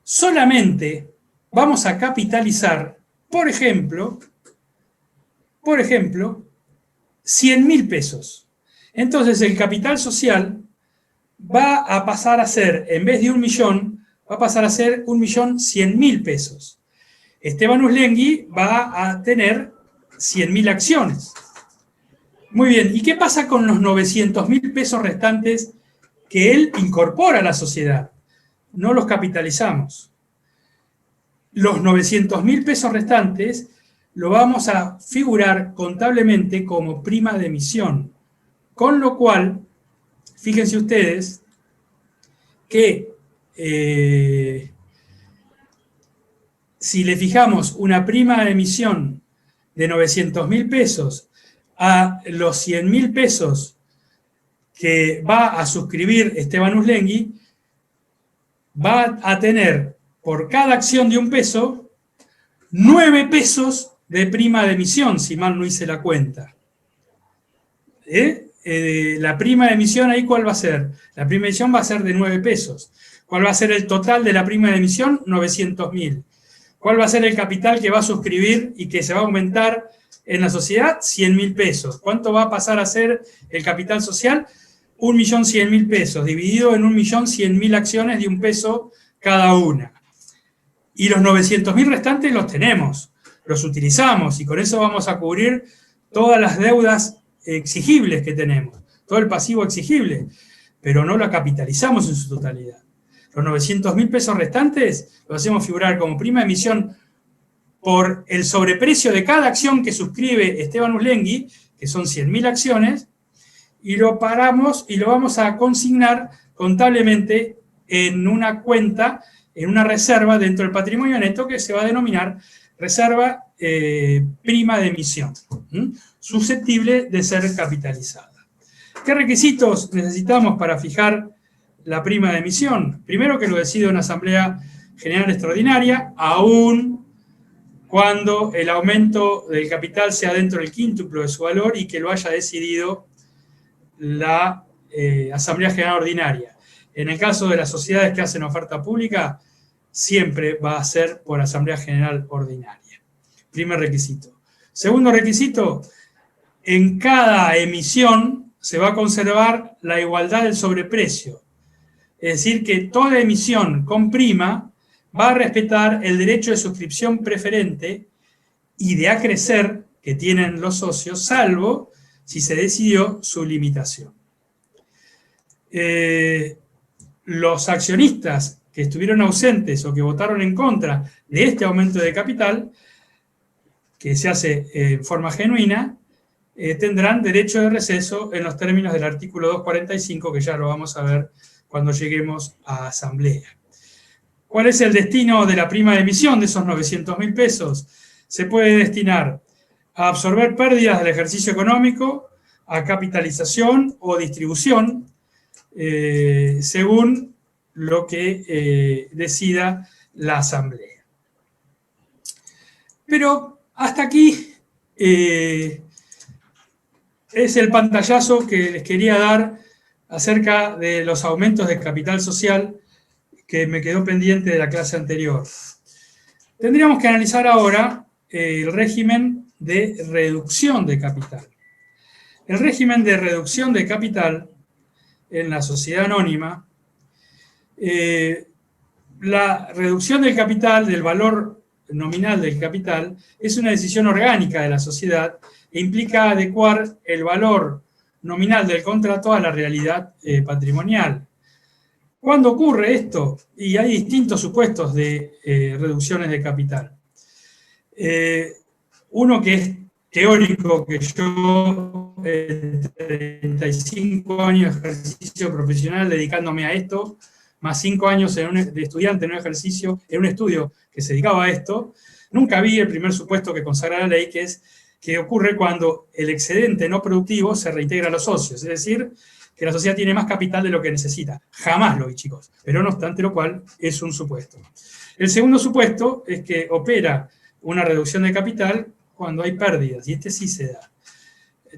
solamente vamos a capitalizar, por ejemplo, 100.000 pesos. Entonces, el capital social va a pasar a ser, en vez de 1 millón, va a pasar a ser 1.100.000 pesos. Esteban Uslengi va a tener 100.000 acciones. Muy bien, ¿y qué pasa con los 900.000 pesos restantes que él incorpora a la sociedad? No los capitalizamos. Los 900.000 pesos restantes lo vamos a figurar contablemente como prima de emisión. Con lo cual, fíjense ustedes que si le fijamos una prima de emisión de 900.000 pesos a los 100.000 pesos que va a suscribir Esteban Uslengi, va a tener por cada acción de 1 peso, 9 pesos de prima de emisión, si mal no hice la cuenta. La prima de emisión ahí, ¿cuál va a ser? La prima de emisión va a ser de 9 pesos. ¿Cuál va a ser el total de la prima de emisión? 900.000. ¿Cuál va a ser el capital que va a suscribir y que se va a aumentar en la sociedad? 100.000 pesos. ¿Cuánto va a pasar a ser el capital social? 1.100.000 pesos, dividido en 1.100.000 acciones de 1 peso cada una. Y los 900.000 restantes los tenemos, los utilizamos, y con eso vamos a cubrir todas las deudas exigibles que tenemos, todo el pasivo exigible, pero no lo capitalizamos en su totalidad. Los 900.000 pesos restantes los hacemos figurar como prima de emisión por el sobreprecio de cada acción que suscribe Esteban Uslengui, que son 100.000 acciones, y lo paramos y lo vamos a consignar contablemente en una cuenta, en una reserva dentro del patrimonio neto que se va a denominar reserva prima de emisión, susceptible de ser capitalizada. ¿Qué requisitos necesitamos para fijar la prima de emisión? Primero, que lo decida una asamblea general extraordinaria, aún cuando el aumento del capital sea dentro del quíntuplo de su valor y que lo haya decidido la asamblea general ordinaria. En el caso de las sociedades que hacen oferta pública, siempre va a ser por asamblea general ordinaria. Primer requisito. Segundo requisito, en cada emisión se va a conservar la igualdad del sobreprecio. Es decir, que toda emisión con prima va a respetar el derecho de suscripción preferente y de acrecer que tienen los socios, salvo si se decidió su limitación. Los accionistas que estuvieron ausentes o que votaron en contra de este aumento de capital, que se hace en forma genuina, tendrán derecho de receso en los términos del artículo 245, que ya lo vamos a ver cuando lleguemos a asamblea. ¿Cuál es el destino de la prima de emisión de esos 900.000 pesos? Se puede destinar a absorber pérdidas del ejercicio económico, a capitalización o distribución, según lo que decida la asamblea. Pero hasta aquí es el pantallazo que les quería dar acerca de los aumentos de capital social que me quedó pendiente de la clase anterior. Tendríamos que analizar ahora el régimen de reducción de capital. El régimen de reducción de capital en la sociedad anónima, la reducción del capital, del valor nominal del capital, es una decisión orgánica de la sociedad e implica adecuar el valor nominal del contrato a la realidad patrimonial. ¿Cuándo ocurre esto? Y hay distintos supuestos de reducciones de capital. Uno que es teórico, que yo en 35 años de ejercicio profesional dedicándome a esto, más 5 años de estudiante en un ejercicio, en un estudio que se dedicaba a esto, nunca vi el primer supuesto que consagra la ley, que es que ocurre cuando el excedente no productivo se reintegra a los socios, es decir, que la sociedad tiene más capital de lo que necesita. Jamás lo vi, chicos, pero no obstante lo cual es un supuesto. El segundo supuesto es que opera una reducción de capital cuando hay pérdidas, y este sí se da.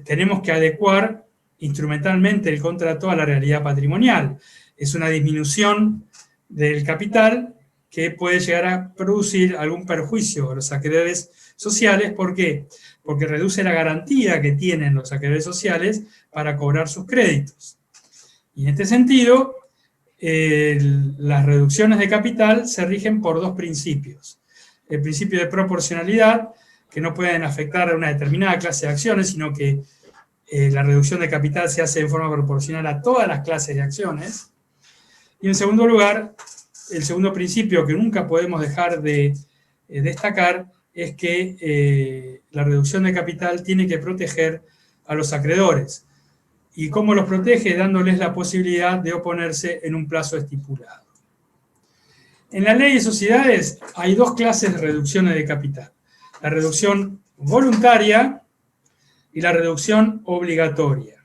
Tenemos que adecuar instrumentalmente el contrato a la realidad patrimonial. Es una disminución del capital que puede llegar a producir algún perjuicio a los acreedores sociales. ¿Por qué? Porque reduce la garantía que tienen los acreedores sociales para cobrar sus créditos. Y en este sentido, las reducciones de capital se rigen por dos principios. El principio de proporcionalidad, que no pueden afectar a una determinada clase de acciones, sino que la reducción de capital se hace en forma proporcional a todas las clases de acciones. Y en segundo lugar, el segundo principio que nunca podemos dejar de destacar es que la reducción de capital tiene que proteger a los acreedores. ¿Y cómo los protege? Dándoles la posibilidad de oponerse en un plazo estipulado. En la ley de sociedades hay dos clases de reducciones de capital. La reducción voluntaria y la reducción obligatoria.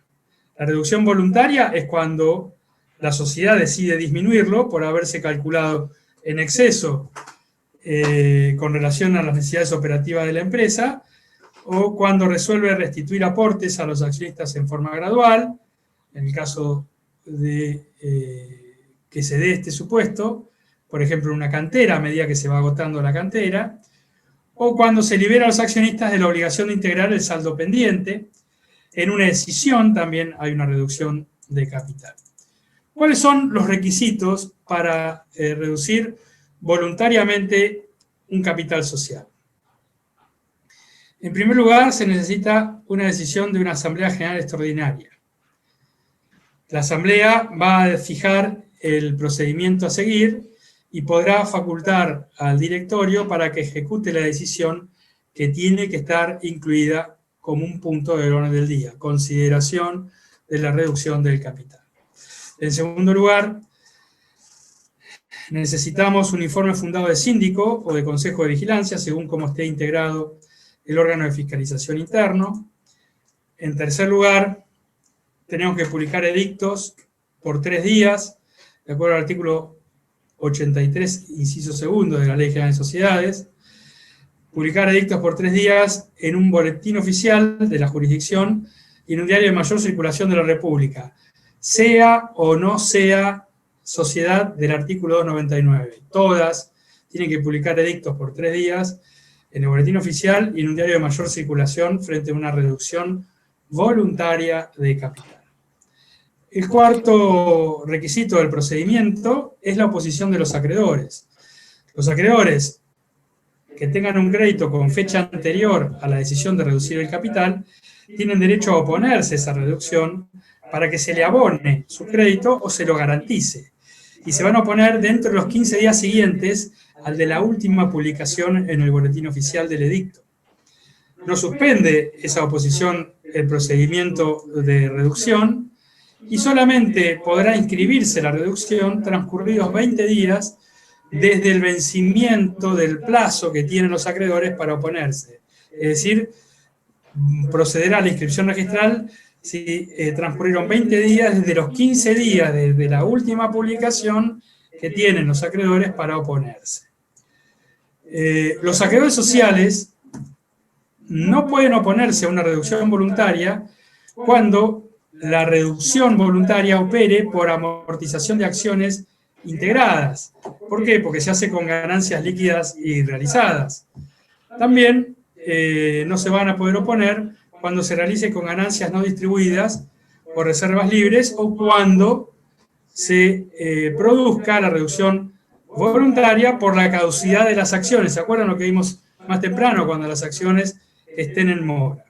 La reducción voluntaria es cuando la sociedad decide disminuirlo por haberse calculado en exceso con relación a las necesidades operativas de la empresa, o cuando resuelve restituir aportes a los accionistas en forma gradual, en el caso de que se dé este supuesto, por ejemplo, una cantera a medida que se va agotando la cantera, o cuando se libera a los accionistas de la obligación de integrar el saldo pendiente. En una decisión también hay una reducción de capital. ¿Cuáles son los requisitos para reducir voluntariamente un capital social? En primer lugar, se necesita una decisión de una Asamblea General Extraordinaria. La Asamblea va a fijar el procedimiento a seguir y podrá facultar al directorio para que ejecute la decisión que tiene que estar incluida como un punto del orden del día, consideración de la reducción del capital. En segundo lugar, necesitamos un informe fundado de síndico o de consejo de vigilancia, según cómo esté integrado el órgano de fiscalización interno. En tercer lugar, tenemos que publicar edictos por 3 días, de acuerdo al artículo 83, inciso segundo de la Ley General de Sociedades. Publicar edictos por 3 días en un boletín oficial de la jurisdicción y en un diario de mayor circulación de la República, sea o no sea sociedad del artículo 299. Todas tienen que publicar edictos por 3 días en el boletín oficial y en un diario de mayor circulación frente a una reducción voluntaria de capital. El cuarto requisito del procedimiento es la oposición de los acreedores. Los acreedores que tengan un crédito con fecha anterior a la decisión de reducir el capital tienen derecho a oponerse a esa reducción para que se le abone su crédito o se lo garantice. Y se van a oponer dentro de los 15 días siguientes al de la última publicación en el boletín oficial del edicto. No suspende esa oposición el procedimiento de reducción y solamente podrá inscribirse la reducción transcurridos 20 días desde el vencimiento del plazo que tienen los acreedores para oponerse. Es decir, procederá a la inscripción registral si transcurrieron 20 días desde los 15 días desde la última publicación que tienen los acreedores para oponerse. Los acreedores sociales no pueden oponerse a una reducción voluntaria cuando la reducción voluntaria opere por amortización de acciones integradas. ¿Por qué? Porque se hace con ganancias líquidas y realizadas. También no se van a poder oponer cuando se realice con ganancias no distribuidas o reservas libres o cuando se produzca la reducción voluntaria por la caducidad de las acciones. ¿Se acuerdan lo que vimos más temprano cuando las acciones estén en mora?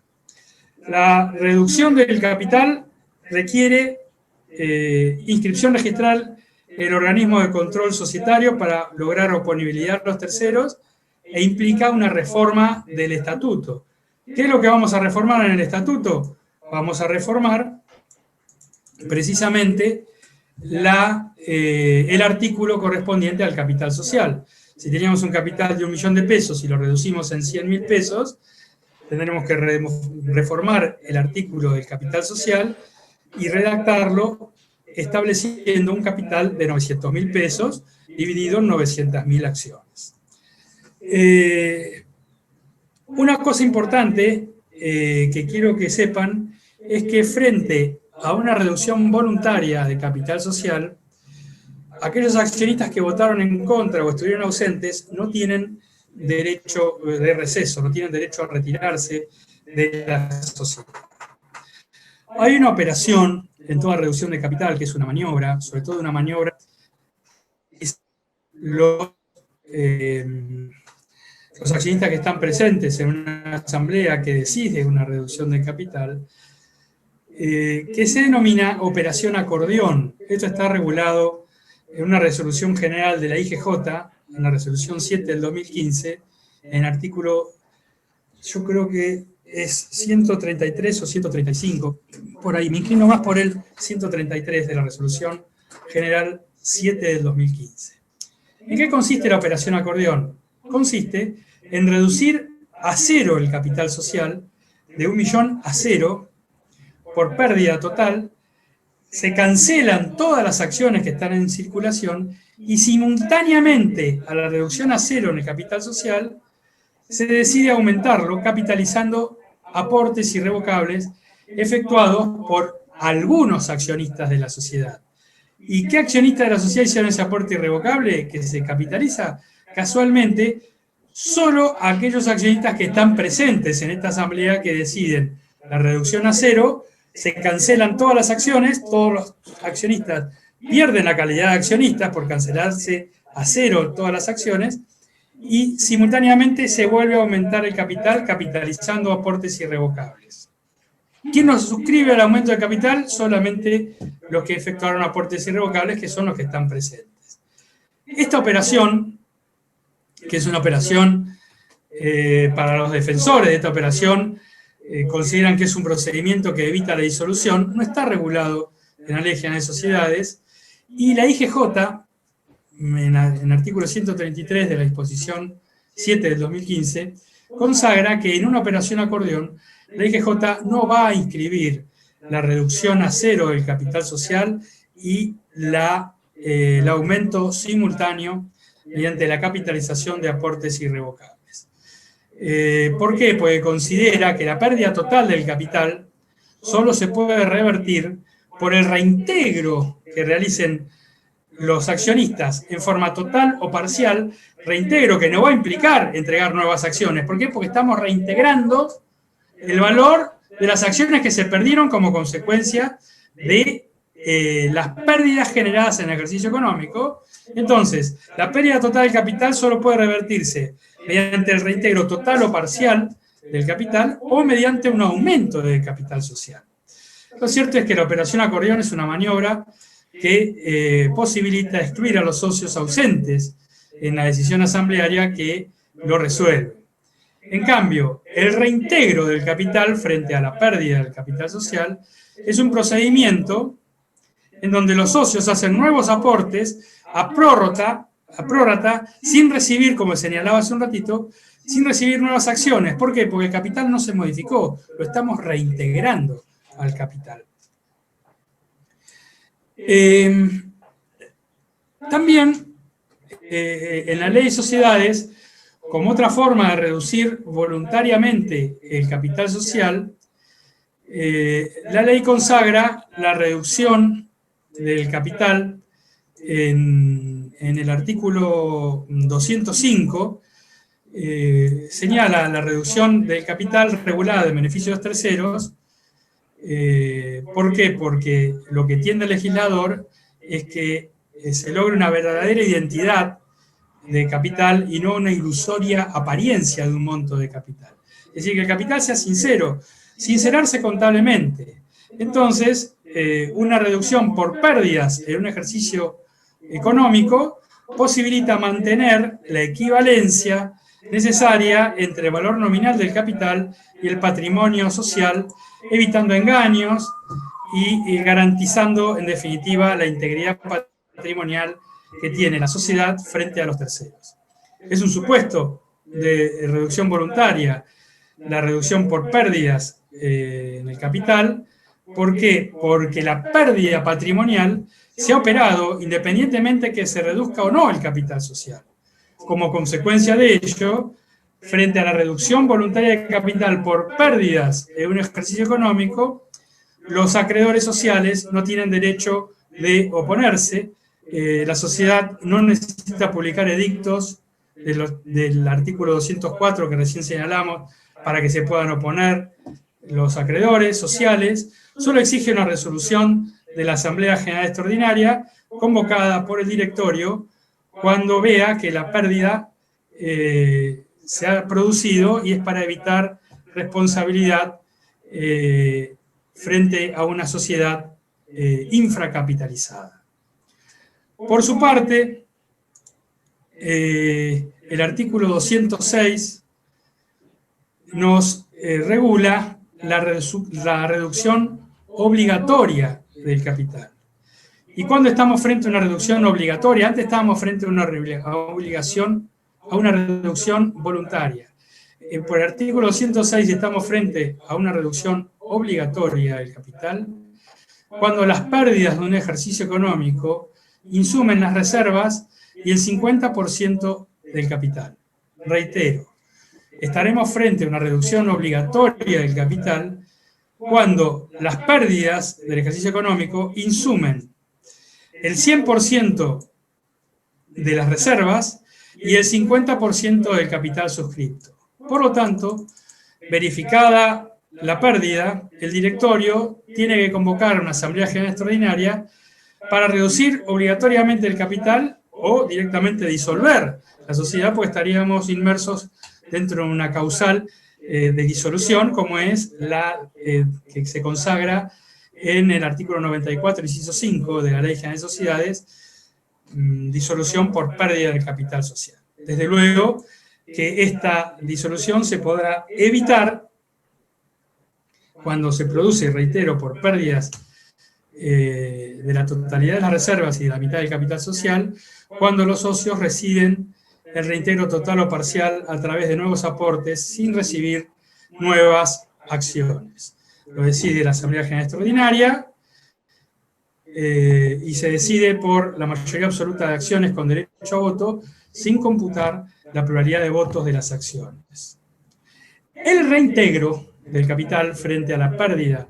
La reducción del capital requiere inscripción registral en el organismo de control societario para lograr oponibilidad a los terceros e implica una reforma del estatuto. ¿Qué es lo que vamos a reformar en el estatuto? Vamos a reformar precisamente el artículo correspondiente al capital social. Si teníamos un capital de 1 millón de pesos y lo reducimos en 100.000 pesos, tendremos que reformar el artículo del capital social y redactarlo estableciendo un capital de 900.000 pesos dividido en 900.000 acciones. Una cosa importante que quiero que sepan es que frente a una reducción voluntaria de capital social, aquellos accionistas que votaron en contra o estuvieron ausentes no tienen derecho de receso, no tienen derecho a retirarse de la sociedad. Hay una operación en toda reducción de capital que es una maniobra, sobre todo una maniobra, los accionistas que están presentes en una asamblea que decide una reducción de capital, que se denomina operación acordeón. Esto está regulado en una resolución general de la IGJ, en la resolución 7 del 2015, en artículo, yo creo que es 133 o 135, por ahí, me inclino más por el 133 de la resolución general 7 del 2015. ¿En qué consiste la operación acordeón? Consiste en reducir a cero el capital social, de 1 millón a 0, por pérdida total, se cancelan todas las acciones que están en circulación y simultáneamente a la reducción a 0 en el capital social, se decide aumentarlo capitalizando aportes irrevocables efectuados por algunos accionistas de la sociedad. ¿Y qué accionistas de la sociedad hicieron ese aporte irrevocable que se capitaliza? Casualmente, solo aquellos accionistas que están presentes en esta asamblea que deciden la reducción a cero, se cancelan todas las acciones, todos los accionistas pierden la calidad de accionistas por cancelarse a cero todas las acciones, y simultáneamente se vuelve a aumentar el capital capitalizando aportes irrevocables. ¿Quién nos suscribe al aumento del capital? Solamente los que efectuaron aportes irrevocables, que son los que están presentes. Esta operación, que es una operación para los defensores de esta operación, consideran que es un procedimiento que evita la disolución, no está regulado en la Ley General de Sociedades, y la IGJ, en el artículo 133 de la disposición 7 del 2015, consagra que en una operación acordeón, la IGJ no va a inscribir la reducción a cero del capital social y el aumento simultáneo mediante la capitalización de aportes irrevocables. ¿Por qué? Porque considera que la pérdida total del capital solo se puede revertir por el reintegro que realicen los accionistas en forma total o parcial, reintegro que no va a implicar entregar nuevas acciones. ¿Por qué? Porque estamos reintegrando el valor de las acciones que se perdieron como consecuencia de las pérdidas generadas en el ejercicio económico. Entonces, la pérdida total del capital solo puede revertirse mediante el reintegro total o parcial del capital o mediante un aumento del capital social. Lo cierto es que la operación acordeón es una maniobra que posibilita excluir a los socios ausentes en la decisión asamblearia que lo resuelve. En cambio, el reintegro del capital frente a la pérdida del capital social es un procedimiento en donde los socios hacen nuevos aportes a prórrata, sin recibir, como señalaba hace un ratito, sin recibir nuevas acciones. ¿Por qué? Porque el capital no se modificó, lo estamos reintegrando al capital. También en la ley de sociedades, como otra forma de reducir voluntariamente el capital social, la ley consagra la reducción del capital en el artículo 205, señala la reducción del capital regulada en beneficio de los terceros. ¿Por qué? Porque lo que tiende el legislador es que se logre una verdadera identidad de capital y no una ilusoria apariencia de un monto de capital. Es decir, que el capital sea sincero, sincerarse contablemente. Entonces, una reducción por pérdidas en un ejercicio económico posibilita mantener la equivalencia necesaria entre el valor nominal del capital y el patrimonio social, evitando engaños y garantizando, en definitiva, la integridad patrimonial que tiene la sociedad frente a los terceros. Es un supuesto de reducción voluntaria, la reducción por pérdidas en el capital. ¿Por qué? Porque la pérdida patrimonial se ha operado independientemente que se reduzca o no el capital social. Como consecuencia de ello, frente a la reducción voluntaria de capital por pérdidas en un ejercicio económico, los acreedores sociales no tienen derecho de oponerse. La sociedad no necesita publicar edictos del artículo 204 que recién señalamos para que se puedan oponer los acreedores sociales, solo exige una resolución de la Asamblea General Extraordinaria convocada por el directorio cuando vea que la pérdida se ha producido y es para evitar responsabilidad frente a una sociedad infracapitalizada. Por su parte, el artículo 206 nos regula la reducción obligatoria del capital. ¿Y cuándo estamos frente a una reducción obligatoria? Antes estábamos frente a una reducción voluntaria. Por el artículo 206 estamos frente a una reducción obligatoria del capital cuando las pérdidas de un ejercicio económico insumen las reservas y el 50% del capital. Reitero, estaremos frente a una reducción obligatoria del capital cuando las pérdidas del ejercicio económico insumen el 100% de las reservas y el 50% del capital suscripto. Por lo tanto, verificada la pérdida, el directorio tiene que convocar una asamblea general extraordinaria para reducir obligatoriamente el capital o directamente disolver la sociedad, pues estaríamos inmersos dentro de una causal de disolución, como es la que se consagra en el artículo 94, inciso 5 de la Ley General de Sociedades, disolución por pérdida del capital social. Desde luego que esta disolución se podrá evitar cuando se produce, reitero, por pérdidas de la totalidad de las reservas y de la mitad del capital social, cuando los socios reciben el reintegro total o parcial a través de nuevos aportes sin recibir nuevas acciones. Lo decide la Asamblea General Extraordinaria y se decide por la mayoría absoluta de acciones con derecho a voto, sin computar la pluralidad de votos de las acciones. El reintegro del capital frente a la pérdida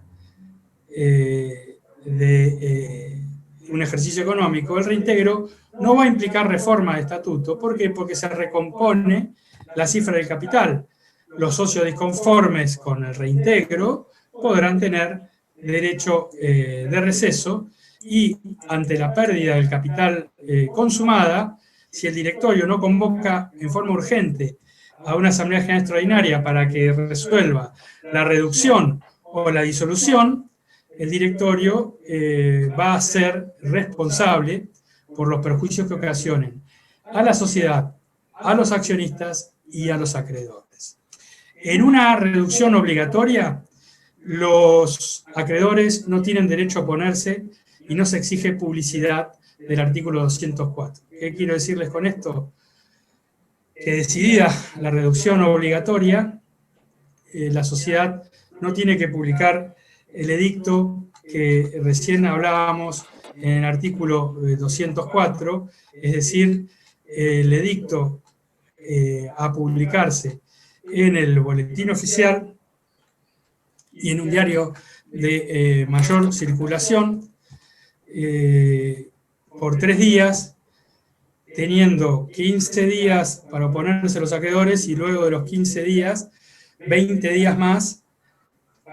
de un ejercicio económico, el reintegro no va a implicar reforma de estatuto. ¿Por qué? Porque se recompone la cifra del capital. Los socios disconformes con el reintegro podrán tener derecho de receso y ante la pérdida del capital consumada, si el directorio no convoca en forma urgente a una asamblea general extraordinaria para que resuelva la reducción o la disolución, el directorio va a ser responsable por los perjuicios que ocasionen a la sociedad, a los accionistas y a los acreedores. En una reducción obligatoria, los acreedores no tienen derecho a oponerse y no se exige publicidad del artículo 204. ¿Qué quiero decirles con esto? Que decidida la reducción obligatoria, la sociedad no tiene que publicar el edicto que recién hablábamos en el artículo 204, es decir, el edicto a publicarse en el boletín oficial y en un diario de mayor circulación por 3 días, teniendo 15 días para oponerse a los acreedores y luego de los 15 días, 20 días más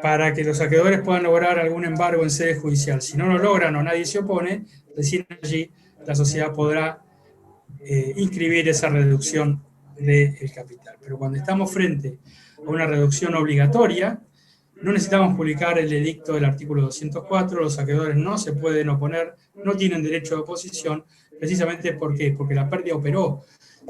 para que los acreedores puedan lograr algún embargo en sede judicial. Si no lo logran o nadie se opone, recién allí la sociedad podrá inscribir esa reducción del capital. Pero cuando estamos frente a una reducción obligatoria, no necesitamos publicar el edicto del artículo 204, los acreedores no se pueden oponer, no tienen derecho de oposición, precisamente porque la pérdida operó,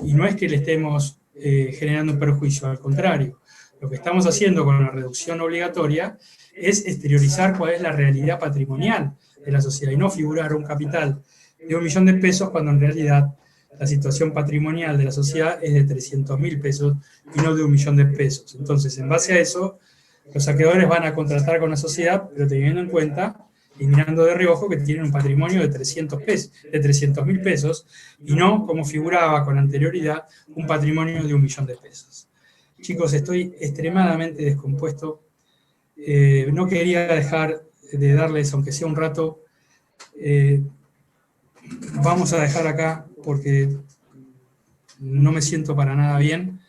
y no es que le estemos generando un perjuicio, al contrario. Lo que estamos haciendo con la reducción obligatoria es exteriorizar cuál es la realidad patrimonial de la sociedad y no figurar un capital de 1 millón de pesos cuando en realidad la situación patrimonial de la sociedad es de 300.000 pesos y no de 1 millón de pesos. Entonces, en base a eso, los acreedores van a contratar con la sociedad, pero teniendo en cuenta y mirando de reojo que tienen un patrimonio de 300.000 pesos y no, como figuraba con anterioridad, un patrimonio de 1 millón de pesos. Chicos, estoy extremadamente descompuesto. No quería dejar de darles, aunque sea un rato, vamos a dejar acá porque no me siento para nada bien.